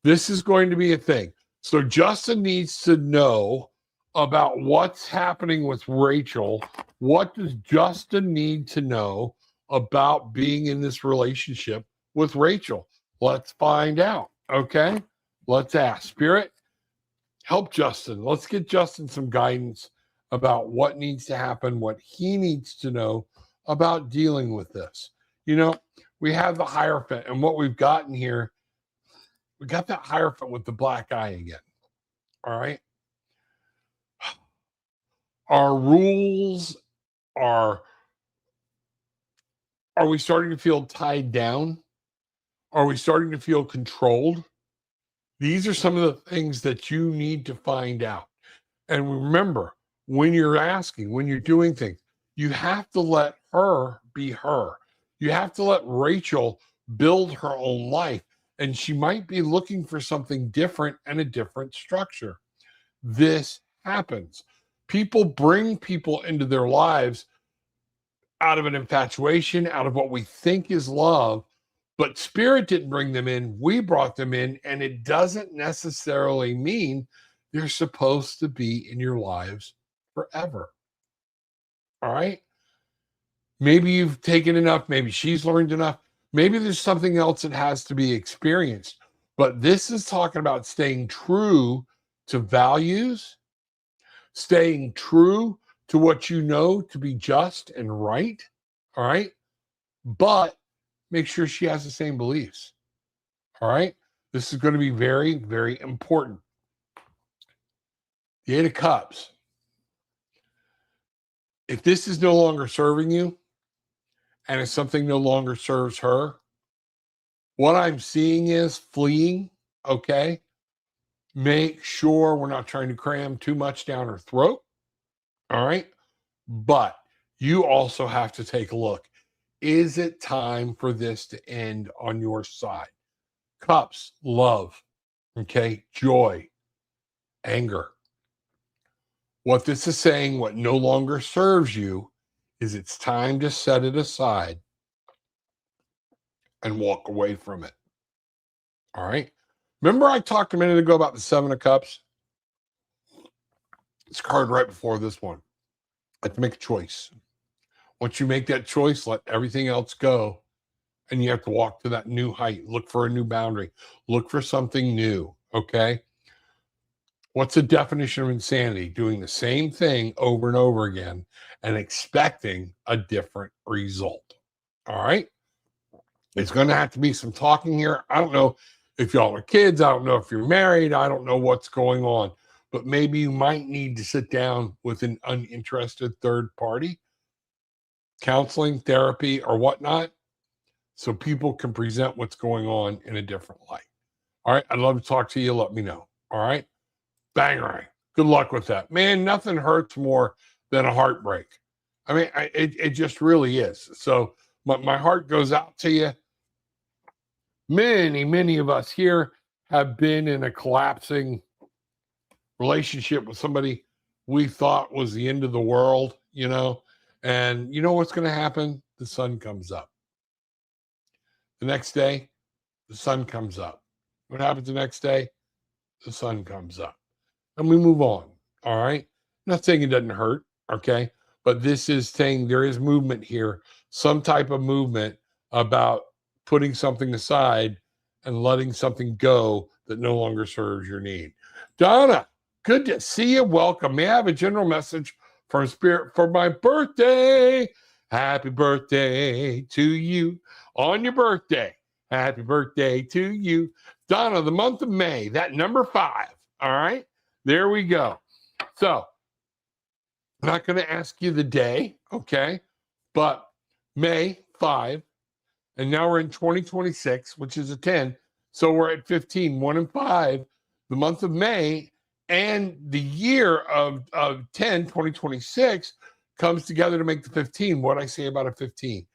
This is going to be a thing. So Justin needs to know about what's happening with Rachel. What does Justin need to know about being in this relationship with Rachel? Let's find out. Okay. Let's ask. Spirit, help Justin. Let's get Justin some guidance about what needs to happen, what he needs to know about dealing with this. You know, we have the Hierophant, and what we've gotten here, we got that Hierophant with the black eye again. All right. Our rules are we starting to feel tied down? Are we starting to feel controlled? These are some of the things that you need to find out. And remember, when you're asking, when you're doing things, you have to let her be her. You have to let Rachel build her own life. And she might be looking for something different and a different structure. This happens. People bring people into their lives out of an infatuation, out of what we think is love, but Spirit didn't bring them in. We brought them in, and it doesn't necessarily mean they're supposed to be in your lives forever. All right? Maybe you've taken enough. Maybe she's learned enough. Maybe there's something else that has to be experienced. But this is talking about staying true to values, staying true to what you know to be just and right. All right? But make sure she has the same beliefs. All right? This is going to be very, very important. The Eight of Cups. If this is no longer serving you, and if something no longer serves her, what I'm seeing is fleeing, okay? Make sure we're not trying to cram too much down her throat, all right? But you also have to take a look. Is it time for this to end on your side? Cups, love, okay? Joy, anger. What this is saying, what no longer serves you, is it's time to set it aside and walk away from it. All right? Remember I talked a minute ago about the Seven of Cups? It's a card right before this one. I have to make a choice. Once you make that choice, let everything else go. And you have to walk to that new height. Look for a new boundary. Look for something new. Okay? What's the definition of insanity? Doing the same thing over and over again and expecting a different result. All right? It's going to have to be some talking here. I don't know if y'all are kids. I don't know if you're married. I don't know what's going on. But maybe you might need to sit down with an uninterested third party, counseling, therapy, or whatnot, so people can present what's going on in a different light. All right? I'd love to talk to you. Let me know. All right? Bang. Good luck with that. Man, nothing hurts more than a heartbreak. I mean, it just really is. So my heart goes out to you. Many of us here have been in a collapsing relationship with somebody we thought was the end of the world, you know, and you know what's going to happen? The sun comes up. The next day, the sun comes up. What happens the next day? The sun comes up. And we move on. All right. I'm not saying it doesn't hurt. Okay. But this is saying there is movement here, some type of movement about putting something aside and letting something go that no longer serves your need. Donna, good to see you. Welcome. May I have a general message from Spirit for my birthday? Happy birthday to you on your birthday. Happy birthday to you. Donna, the month of May, that number 5. All right. There we go. So I'm not going to ask you the day, okay? But May 5, and now we're in 2026, which is a 10. So we're at 15, 1 and 5, the month of May, and the year of 10, 2026 comes together to make the 15. What I say about a 15?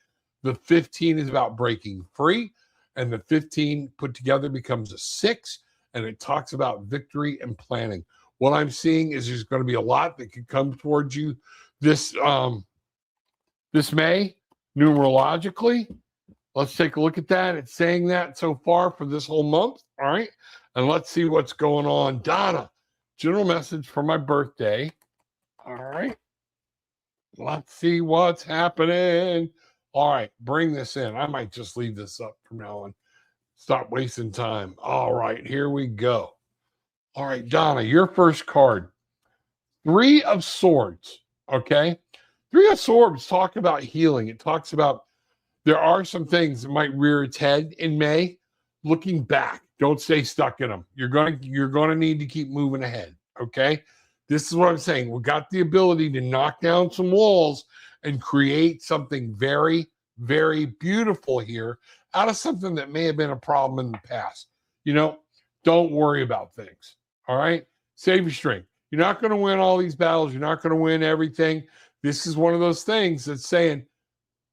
The 15 is about breaking free, and the 15 put together becomes a 6, and it talks about victory and planning. What I'm seeing is there's going to be a lot that could come towards you this May, numerologically. Let's take a look at that. It's saying that so far for this whole month. All right. And let's see what's going on. Donna, general message for my birthday. All right. Let's see what's happening. All right. Bring this in. I might just leave this up from now on. Stop wasting time. All right. Here we go. All right, Donna, your first card, 3 of Swords, okay? 3 of Swords talk about healing. It talks about there are some things that might rear its head in May. Looking back, don't stay stuck in them. You're going to need to keep moving ahead, okay? This is what I'm saying. We got the ability to knock down some walls and create something very, very beautiful here out of something that may have been a problem in the past. You know, don't worry about things. All right. Save your strength. You're not going to win all these battles. You're not going to win everything. This is one of those things that's saying,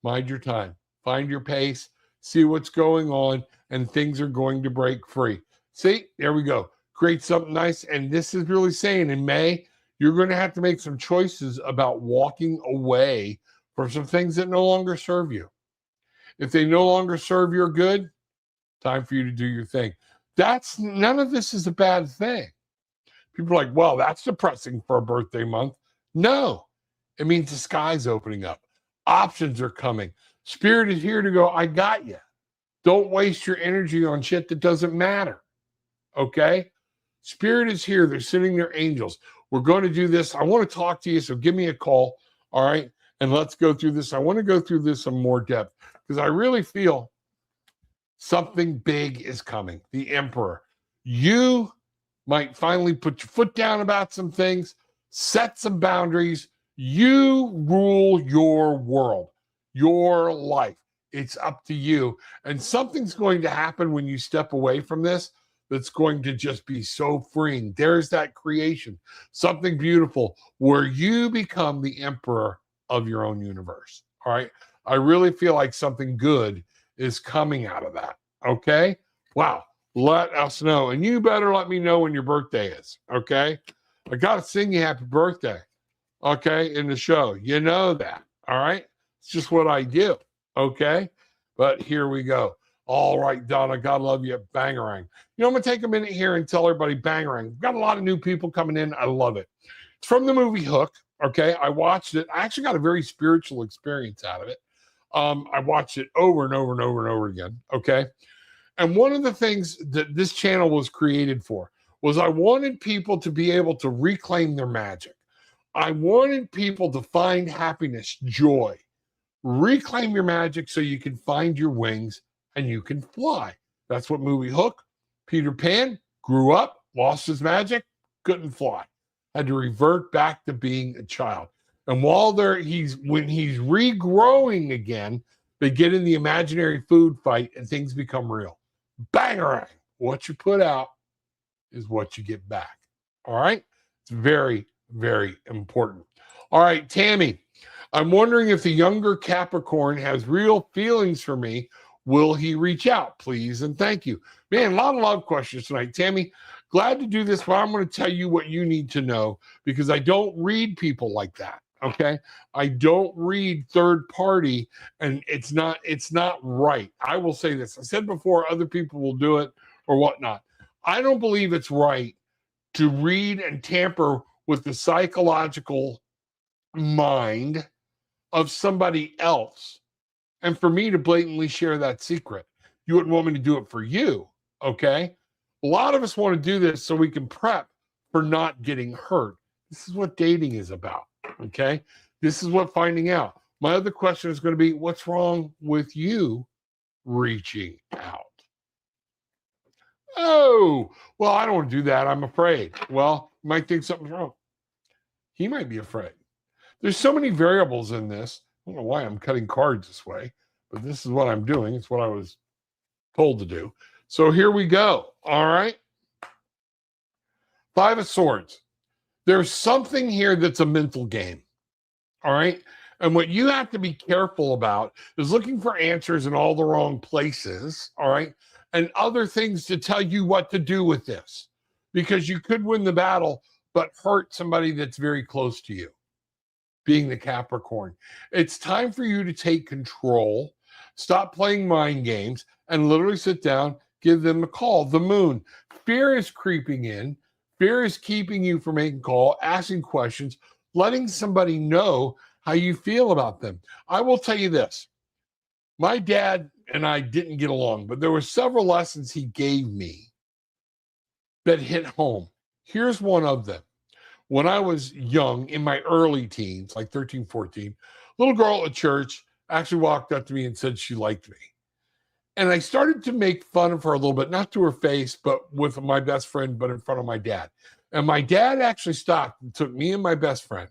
mind your time, find your pace, see what's going on, and things are going to break free. See, there we go. Create something nice. And this is really saying in May, you're going to have to make some choices about walking away from some things that no longer serve you. If they no longer serve your good, time for you to do your thing. None of this is a bad thing. People are like, well, that's depressing for a birthday month. No, it means the sky's opening up. Options are coming. Spirit is here to go, I got you. Don't waste your energy on shit that doesn't matter. Okay? Spirit is here. They're sending their angels. We're going to do this. I want to talk to you, so give me a call. All right? And let's go through this. I want to go through this in more depth because I really feel Something big is coming. The Emperor. You might finally put your foot down about some things, set some boundaries. You rule your world, your life. It's up to you. And something's going to happen when you step away from this that's going to just be so freeing. There's that creation, something beautiful where you become the emperor of your own universe. All right. I really feel like something good is coming out of that. Okay. Wow. Let us know. And you better let me know when your birthday is. Okay. I got to sing you happy birthday. Okay. In the show. You know that. All right. It's just what I do. Okay. But here we go. All right, Donna. God love you. Bangarang. You know, I'm going to take a minute here and tell everybody bangarang. We've got a lot of new people coming in. I love it. It's from the movie Hook. Okay. I watched it. I actually got a very spiritual experience out of it. I watched it over and over and over and over again. Okay. And one of the things that this channel was created for was I wanted people to be able to reclaim their magic. I wanted people to find happiness, joy, reclaim your magic so you can find your wings and you can fly. That's what movie Hook. Peter Pan grew up, lost his magic, couldn't fly, had to revert back to being a child. And while when he's regrowing again, they get in the imaginary food fight and things become real. Bangarang. What you put out is what you get back. All right. It's very, very important. All right, Tammy, I'm wondering if the younger Capricorn has real feelings for me. Will he reach out, please? And thank you. Man, a lot of love questions tonight. Tammy, glad to do this, but I'm going to tell you what you need to know because I don't read people like that. Okay. I don't read third party and it's not right. I will say this. I said before, other people will do it or whatnot. I don't believe it's right to read and tamper with the psychological mind of somebody else and for me to blatantly share that secret. You wouldn't want me to do it for you. Okay. A lot of us want to do this so we can prep for not getting hurt. This is what dating is about. Okay. This is what finding out. My other question is going to be, what's wrong with you reaching out? Oh, well, I don't want to do that. I'm afraid. Well, you might think something's wrong. He might be afraid. There's so many variables in this. I don't know why I'm cutting cards this way, but this is what I'm doing. It's what I was told to do. So here we go. All right. Five of Swords. There's something here that's a mental game. All right. And what you have to be careful about is looking for answers in all the wrong places. All right. And other things to tell you what to do with this, because you could win the battle, but hurt somebody that's very close to you, being the Capricorn. It's time for you to take control, stop playing mind games, and literally sit down, give them a call. The Moon. Fear is creeping in. Fear is keeping you from making a call, asking questions, letting somebody know how you feel about them. I will tell you this. My dad and I didn't get along, but there were several lessons he gave me that hit home. Here's one of them. When I was young, in my early teens, like 13, 14, a little girl at church actually walked up to me and said she liked me. And I started to make fun of her a little bit, not to her face, but with my best friend, but in front of my dad. And my dad actually stopped and took me and my best friend.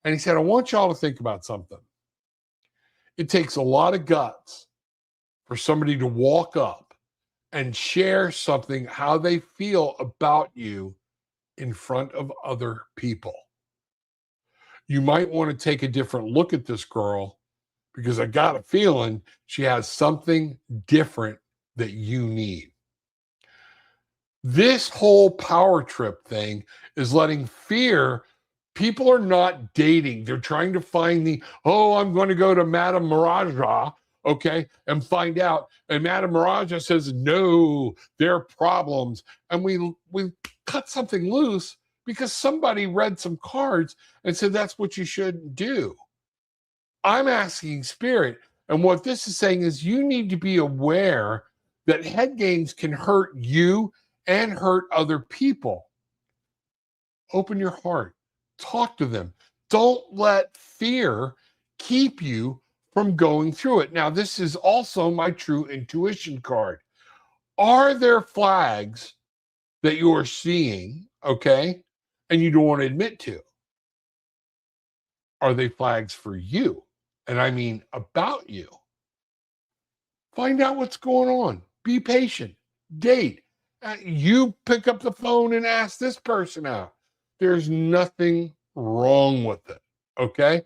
And he said, I want y'all to think about something. It takes a lot of guts for somebody to walk up and share something, how they feel about you in front of other people. You might want to take a different look at this girl because I got a feeling she has something different that you need. This whole power trip thing is letting fear. People are not dating. They're trying to find I'm going to go to Madame Maraja, okay, and find out. And Madame Maraja says, no, there are problems. And we cut something loose because somebody read some cards and said that's what you should do. I'm asking spirit. And what this is saying is you need to be aware that head games can hurt you and hurt other people. Open your heart. Talk to them. Don't let fear keep you from going through it. Now, this is also my true intuition card. Are there flags that you are seeing, okay, and you don't want to admit to? Are they flags for you? And I mean about you. Find out what's going on. Be patient. Date. You pick up the phone and ask this person out. There's nothing wrong with it, okay?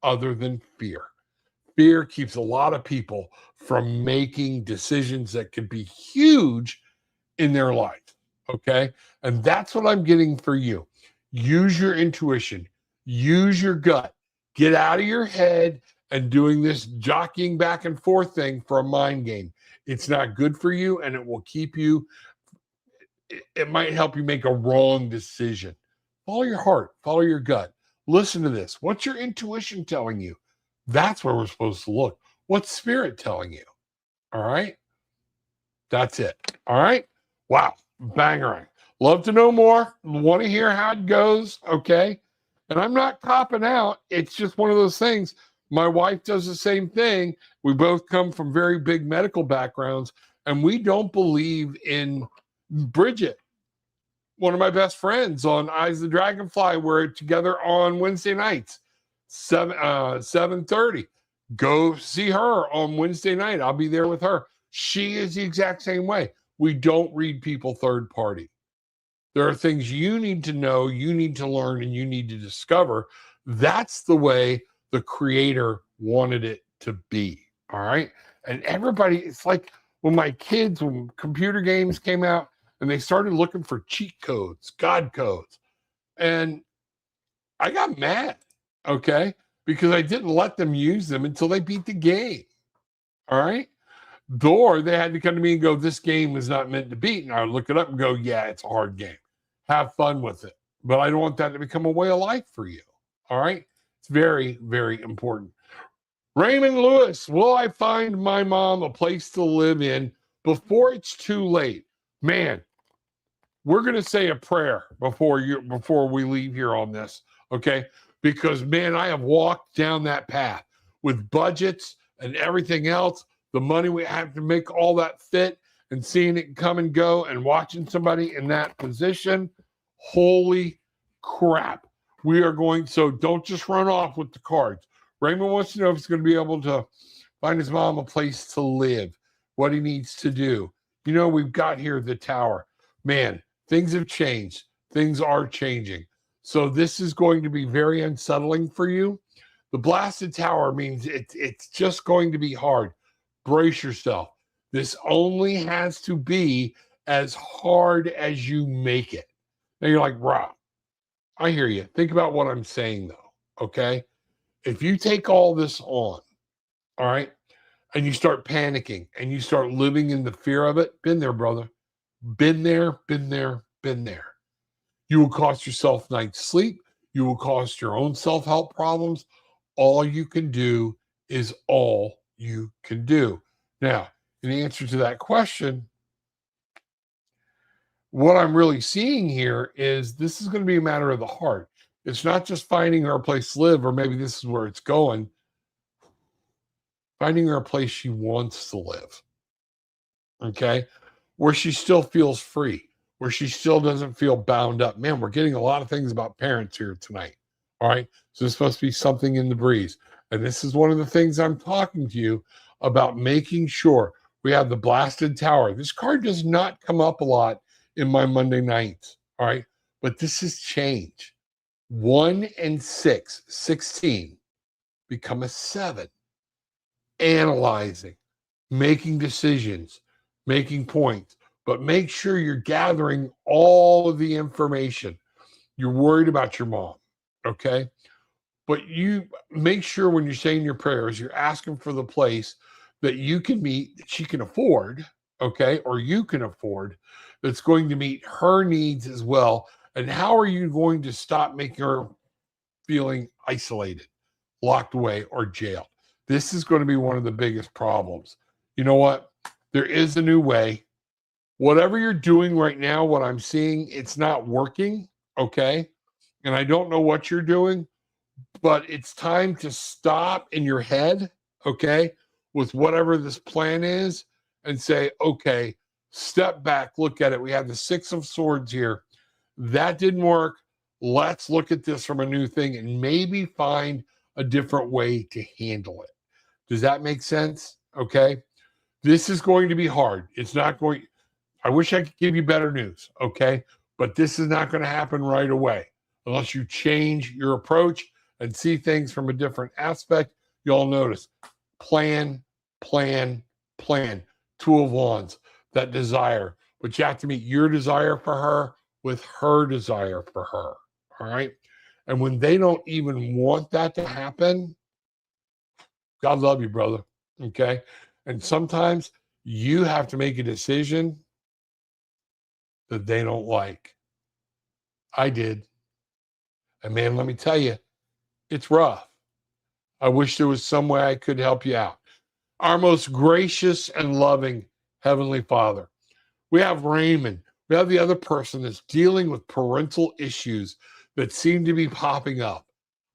Other than fear. Fear keeps a lot of people from making decisions that could be huge in their life, okay? And that's what I'm getting for you. Use your intuition. Use your gut. Get out of your head and doing this jockeying back and forth thing for a mind game. It's not good for you, and it will keep you, it might help you make a wrong decision. Follow your heart, follow your gut. Listen to this. What's your intuition telling you? That's where we're supposed to look. What's spirit telling you? All right. That's it. All right. Wow. Bangerang. Love to know more. Want to hear how it goes. Okay. And I'm not copping out. It's just one of those things. My wife does the same thing. We both come from very big medical backgrounds, and we don't believe in Bridget, one of my best friends on Eyes of the Dragonfly. We're together on Wednesday nights, 7:30. Go see her on Wednesday night. I'll be there with her. She is the exact same way. We don't read people third party. There are things you need to know, you need to learn, and you need to discover. That's the way the creator wanted it to be. All right. And everybody, it's like when my kids, when computer games came out and they started looking for cheat codes, God codes. And I got mad, okay, because I didn't let them use them until they beat the game. All right. Or they had to come to me and go, this game is not meant to beat. And I would look it up and go, yeah, it's a hard game. Have fun with it. But I don't want that to become a way of life for you. All right. It's very, very important. Raymond Lewis, will I find my mom a place to live in before it's too late? Man, we're going to say a prayer before we leave here on this, okay? Because, man, I have walked down that path with budgets and everything else, the money we have to make all that fit, and seeing it come and go and watching somebody in that position. Holy crap. We are going, so don't just run off with the cards. Raymond wants to know if he's going to be able to find his mom a place to live, what he needs to do. You know, we've got here the tower. Man, things have changed. Things are changing. So this is going to be very unsettling for you. The blasted tower means it's just going to be hard. Brace yourself. This only has to be as hard as you make it. Now you're like, Rob, I hear you. Think about what I'm saying, though, okay? If you take all this on, all right, and you start panicking and you start living in the fear of it, been there, brother. Been there, been there, been there. You will cost yourself night's sleep. You will cost your own self-help problems. All you can do is all you can do. Now, in answer to that question, what I'm really seeing here is this is going to be a matter of the heart. It's not just finding her a place to live, or maybe this is where it's going. Finding her a place she wants to live, okay? Where she still feels free, where she still doesn't feel bound up. Man, we're getting a lot of things about parents here tonight, all right? So there's supposed to be something in the breeze. And this is one of the things I'm talking to you about, making sure we have the blasted tower. This card does not come up a lot in my Monday nights, all right? But this is change. 1 and 6, 16, become a 7. Analyzing, making decisions, making points, but make sure you're gathering all of the information. You're worried about your mom, okay? But you make sure when you're saying your prayers, you're asking for the place that you can meet, that she can afford, okay? Or you can afford, that's going to meet her needs as well. And how are you going to stop making her feeling isolated, locked away, or jailed? This is going to be one of the biggest problems. You know what? There is a new way. Whatever you're doing right now, what I'm seeing, it's not working, okay? And I don't know what you're doing, but it's time to stop in your head, okay, with whatever this plan is and say, okay, step back, look at it. We have the Six of Swords here. That didn't work. Let's look at this from a new thing and maybe find a different way to handle it. Does that make sense? Okay. This is going to be hard. It's not going, I wish I could give you better news. Okay. But this is not going to happen right away unless you change your approach and see things from a different aspect. You'll notice plan, plan, plan. Two of Wands, that desire. But you have to meet your desire for her with her desire for her. All right. And when they don't even want that to happen, God love you, brother. Okay. And sometimes you have to make a decision that they don't like. I did. And man, let me tell you, it's rough. I wish there was some way I could help you out. Our most gracious and loving Heavenly Father, we have Raymond. We have the other person that's dealing with parental issues that seem to be popping up.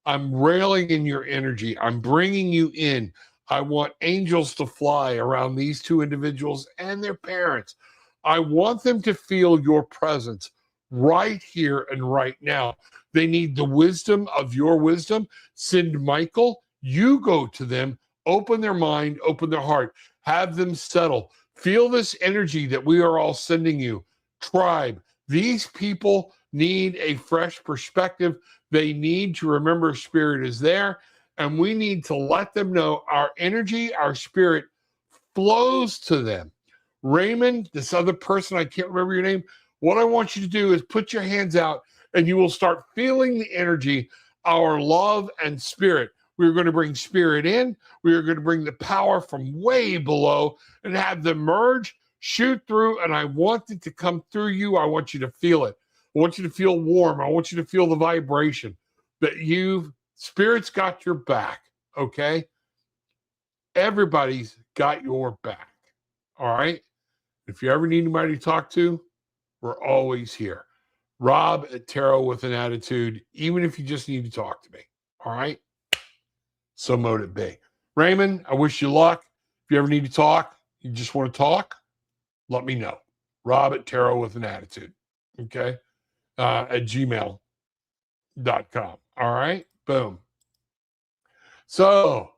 I'm railing in your energy. I'm bringing you in. I want angels to fly around these two individuals and their parents. I want them to feel your presence right here and right now. They need the wisdom of your wisdom. Send Michael. You go to them. Open their mind. Open their heart. Have them settle. Feel this energy that we are all sending you. Tribe. These people need a fresh perspective. They need to remember Spirit is there. And we need to let them know our energy, our spirit flows to them. Raymond, this other person, I can't remember your name. What I want you to do is put your hands out and you will start feeling the energy, our love and spirit. We're going to bring spirit in. We are going to bring the power from way below and have them merge, shoot through. And I want it to come through you. I want you to feel it. I want you to feel warm. I want you to feel the vibration that Spirit's got your back, okay? Everybody's got your back, all right? If you ever need anybody to talk to, we're always here. Rob at Tarot with an Attitude, even if you just need to talk to me, all right? So mote it be. Raymond, I wish you luck. If you ever need to talk, you just want to talk, let me know. Rob at Tarot with an Attitude, okay? At gmail.com, all right? Boom. So,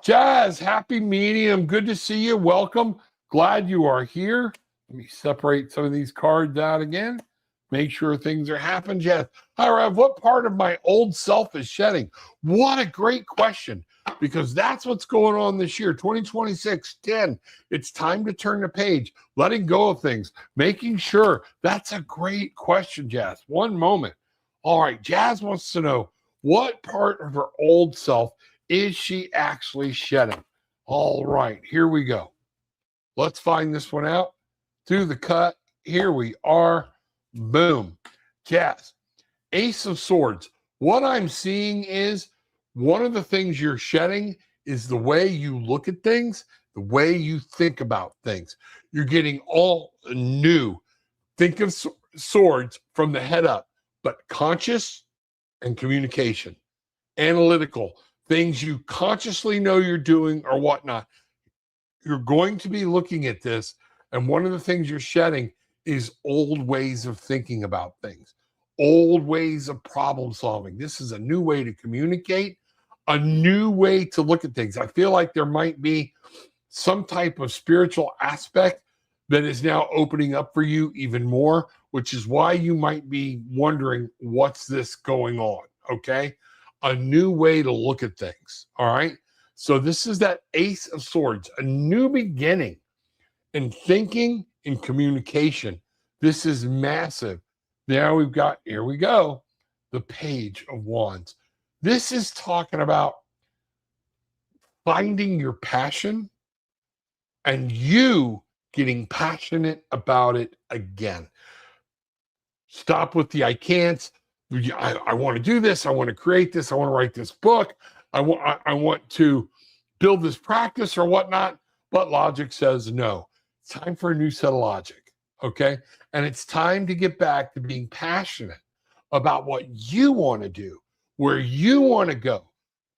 Jazz, happy medium. Good to see you. Welcome. Glad you are here. Let me separate some of these cards out again. Make sure things are happening. Jazz, hi, Rev. What part of my old self is shedding? What a great question, because that's what's going on this year. 2026-10. It's time to turn the page, letting go of things, making sure. That's a great question, Jazz. One moment. All right. Jazz wants to know, what part of her old self is she actually shedding? All right, here we go. Let's find this one out. Through the cut, here we are. Boom. Jazz, Ace of Swords. What I'm seeing is one of the things you're shedding is the way you look at things, the way you think about things. You're getting all new. Think of swords from the head up, but conscious and communication, analytical, things you consciously know you're doing or whatnot. You're going to be looking at this, and one of the things you're shedding is old ways of thinking about things, old ways of problem solving. This is a new way to communicate, a new way to look at things. I feel like there might be some type of spiritual aspect that is now opening up for you even more, which is why you might be wondering, what's this going on? Okay. A new way to look at things. All right. So this is that Ace of Swords, a new beginning in thinking, in communication. This is massive. Now we've got, here we go, the Page of Wands. This is talking about finding your passion and you getting passionate about it again. Stop with the I can't. I want to do this. I want to create this. I want to write this book. I want to build this practice or whatnot. But logic says no. It's time for a new set of logic. Okay. And it's time to get back to being passionate about what you want to do, where you want to go,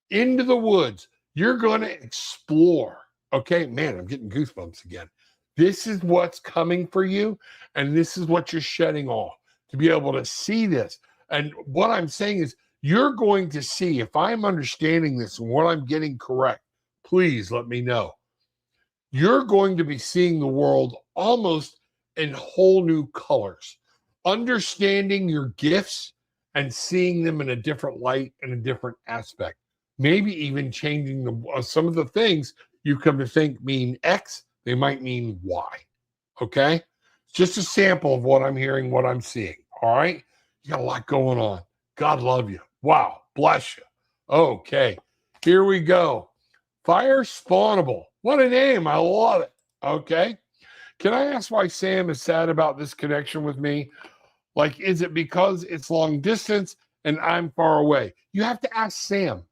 into the woods, You're going to explore. Okay, man, I'm getting goosebumps again. This is what's coming for you, and this is what you're shedding off to be able to see this. And what I'm saying is, you're going to see, if I'm understanding this and what I'm getting correct, please let me know. You're going to be seeing the world almost in whole new colors, understanding your gifts and seeing them in a different light and a different aspect. Maybe even changing some of the things you come to think mean X, they might mean Y. Okay? Just a sample of what I'm hearing, what I'm seeing. All right? You got a lot going on. God love you. Wow. Bless you. Okay. Here we go. Fire Spawnable. What a name. I love it. Okay. Can I ask why Sam is sad about this connection with me? Like, is it because it's long distance and I'm far away? You have to ask Sam.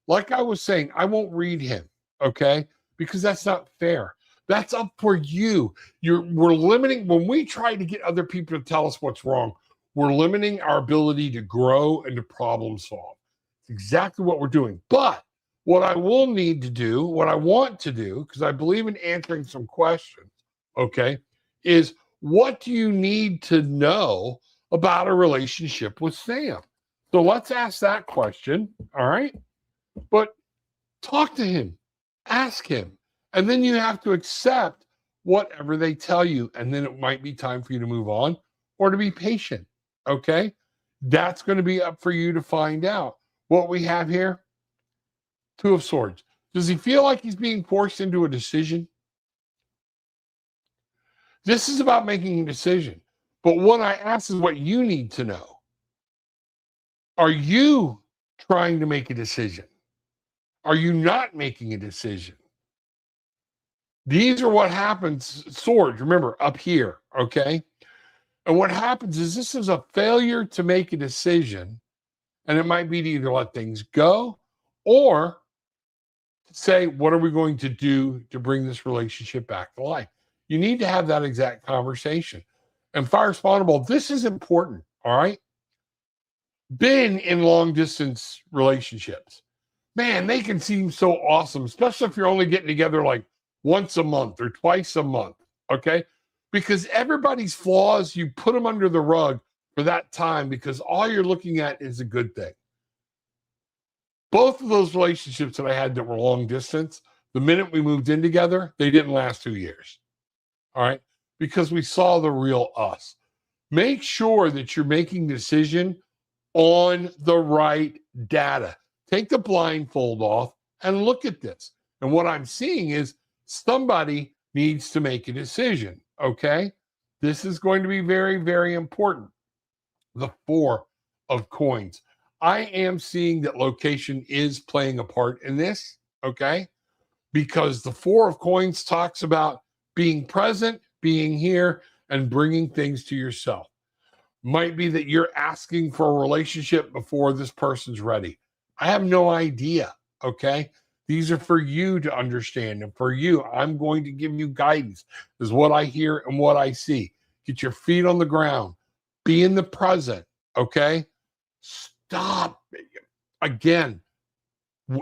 Like I was saying, I won't read him. Okay. Because that's not fair. That's up for you. We're limiting, when we try to get other people to tell us what's wrong, we're limiting our ability to grow and to problem solve. It's exactly what we're doing. But what I will need to do, what I want to do, because I believe in answering some questions, okay, is what do you need to know about a relationship with Sam? So let's ask that question, all right? But talk to him, ask him, and then you have to accept whatever they tell you, and then it might be time for you to move on or to be patient, okay? That's going to be up for you to find out. What we have here, Two of Swords. Does he feel like he's being forced into a decision? This is about making a decision. But what I ask is what you need to know. Are you trying to make a decision? Are you not making a decision? These are what happens. Swords, remember, up here, okay? And what happens is this is a failure to make a decision, and it might be to either let things go or say, what are we going to do to bring this relationship back to life? You need to have that exact conversation. And Fire Spawnable, this is important, all right? Been in long distance relationships. Man, they can seem so awesome, especially if you're only getting together like once a month or twice a month, okay? Because everybody's flaws, you put them under the rug for that time because all you're looking at is a good thing. Both of those relationships that I had that were long distance, the minute we moved in together, they didn't last 2 years. All right? Because we saw the real us. Make sure that you're making a decision on the right data. Take the blindfold off and look at this. And what I'm seeing is somebody needs to make a decision. Okay? This is going to be very, very important. The Four of Coins. I am seeing that location is playing a part in this, okay? Because the Four of Coins talks about being present, being here, and bringing things to yourself. Might be that you're asking for a relationship before this person's ready. I have no idea, okay? These are for you to understand. And for you, I'm going to give you guidance. This is what I hear and what I see. Get your feet on the ground. Be in the present, okay? Stop. Again,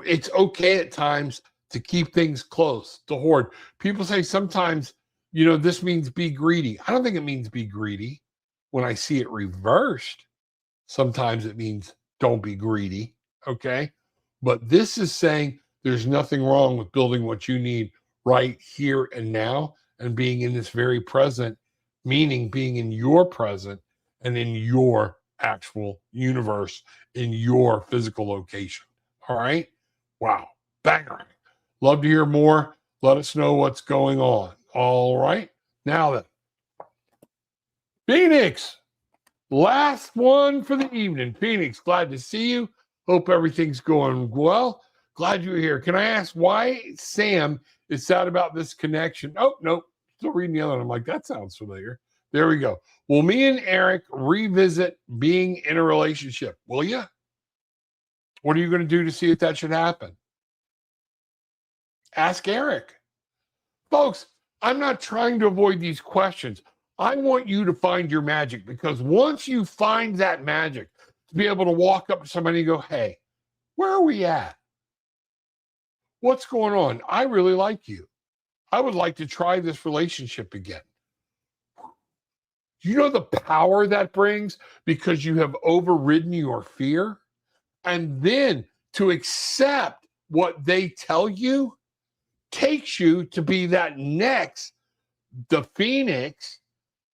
it's okay at times to keep things close, to hoard. People say sometimes, this means be greedy. I don't think it means be greedy. When I see it reversed, sometimes it means don't be greedy, okay? But this is saying there's nothing wrong with building what you need right here and now and being in this very present, meaning being in your present and in your actual universe, in your physical location. All right? Wow. Banger. Love to hear more. Let us know what's going on. All right? Now then, Phoenix, last one for the evening. Phoenix, glad to see you. Hope everything's going well. Glad you're here. Can I ask why Sam is sad about this connection? Oh, nope. Still reading the other one. I'm like, that sounds familiar. There we go. Will me and Eric revisit being in a relationship? Will you? What are you going to do to see if that should happen? Ask Eric. Folks, I'm not trying to avoid these questions. I want you to find your magic, because once you find that magic, to be able to walk up to somebody and go, hey, where are we at? What's going on? I really like you. I would like to try this relationship again. You know the power that brings because you have overridden your fear? And then to accept what they tell you takes you to be that next, the phoenix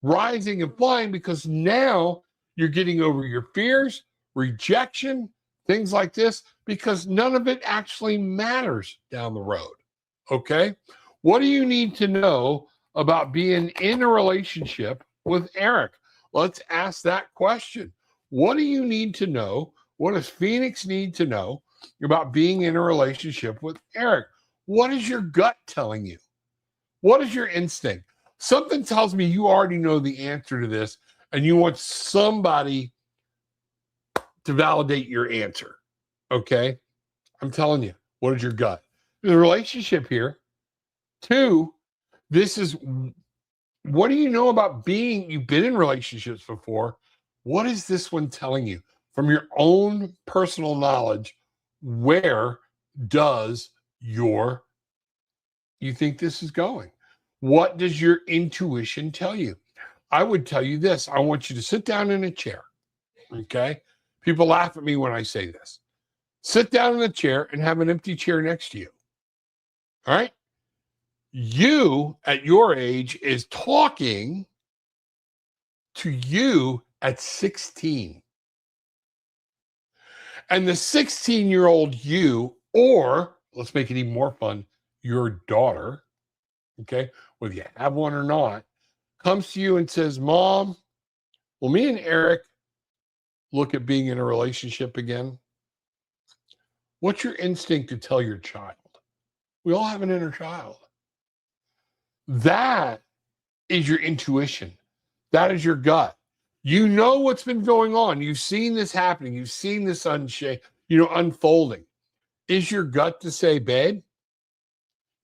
rising and flying, because now you're getting over your fears, rejection, things like this, because none of it actually matters down the road. Okay? What do you need to know about being in a relationship with Eric? Let's ask that question. What do you need to know? What does Phoenix need to know about being in a relationship with Eric? What is your gut telling you? What is your instinct? Something tells me you already know the answer to this and you want somebody to validate your answer. Okay? I'm telling you, what is your gut? There's a relationship here. 2, this is, what do you know about you've been in relationships before? What is this one telling you from your own personal knowledge? Where does you think this is going? What does your intuition tell you? I would tell you this. I want you to sit down in a chair. Okay? People laugh at me when I say this. Sit down in a chair and have an empty chair next to you. All right? You at your age is talking to you at 16. And the 16-year-old you, or let's make it even more fun, your daughter, okay, whether you have one or not, comes to you and says, Mom, will me and Eric look at being in a relationship again? What's your instinct to tell your child? We all have an inner child. That is your intuition. That is your gut. You know what's been going on. You've seen this happening. You've seen this unfolding. Is your gut to say, babe,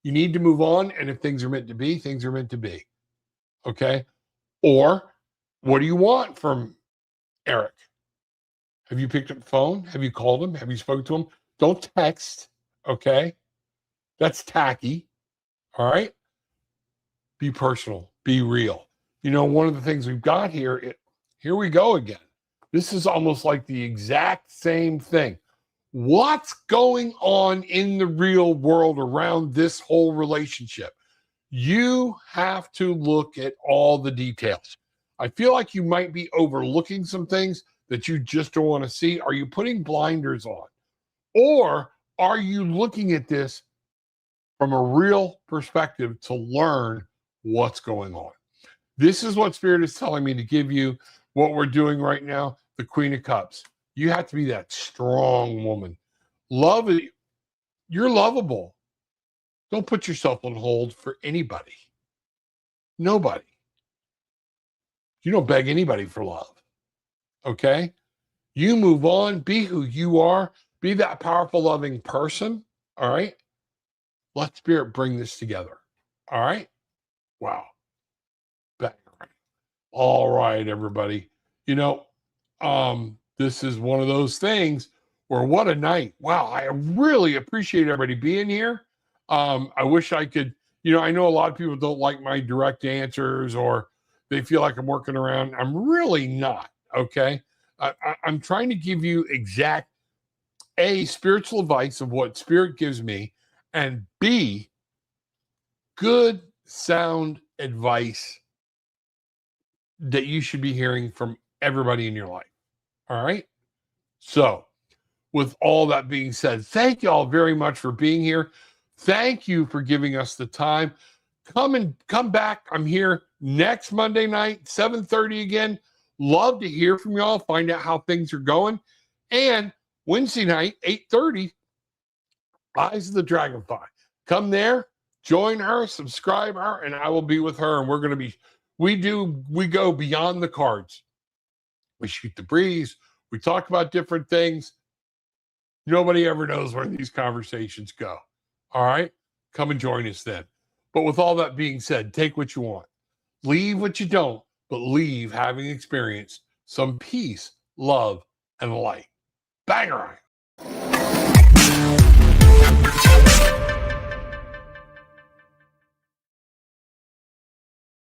you need to move on, and if things are meant to be, things are meant to be. Okay? Or what do you want from Eric? Have you picked up the phone? Have you called him? Have you spoken to him? Don't text, okay? That's tacky, all right? Be personal. Be real. You know, one of the things we've got here, here we go again. This is almost like the exact same thing. What's going on in the real world around this whole relationship? You have to look at all the details. I feel like you might be overlooking some things that you just don't want to see. Are you putting blinders on? Or are you looking at this from a real perspective to learn what's going on? This is what Spirit is telling me to give you. What we're doing right now, the Queen of Cups. You have to be that strong woman. Love it. You're lovable. Don't put yourself on hold for anybody. Nobody. You don't beg anybody for love. Okay? You move on. Be who you are. Be that powerful, loving person. All right? Let Spirit bring this together. All right? Wow. All right, everybody. You know, this is one of those things where what a night. Wow. I really appreciate everybody being here. I wish I could, I know a lot of people don't like my direct answers or they feel like I'm working around. I'm really not. Okay. I'm trying to give you exact spiritual advice of what Spirit gives me, and B, good sound advice that you should be hearing from everybody in your life. All right. So with all that being said, thank you all very much for being here. Thank you for giving us the time. Come back. I'm here next Monday night, 7:30 again. Love to hear from y'all, find out how things are going. And Wednesday night, 8:30, Eyes of the Dragonfly. Come there, join her, subscribe her, and I will be with her. And we're going to be, we go beyond the cards. We shoot the breeze. We talk about different things. Nobody ever knows where these conversations go. All right? Come and join us then. But with all that being said, take what you want. Leave what you don't, but leave having experienced some peace, love, and light. Bangarang.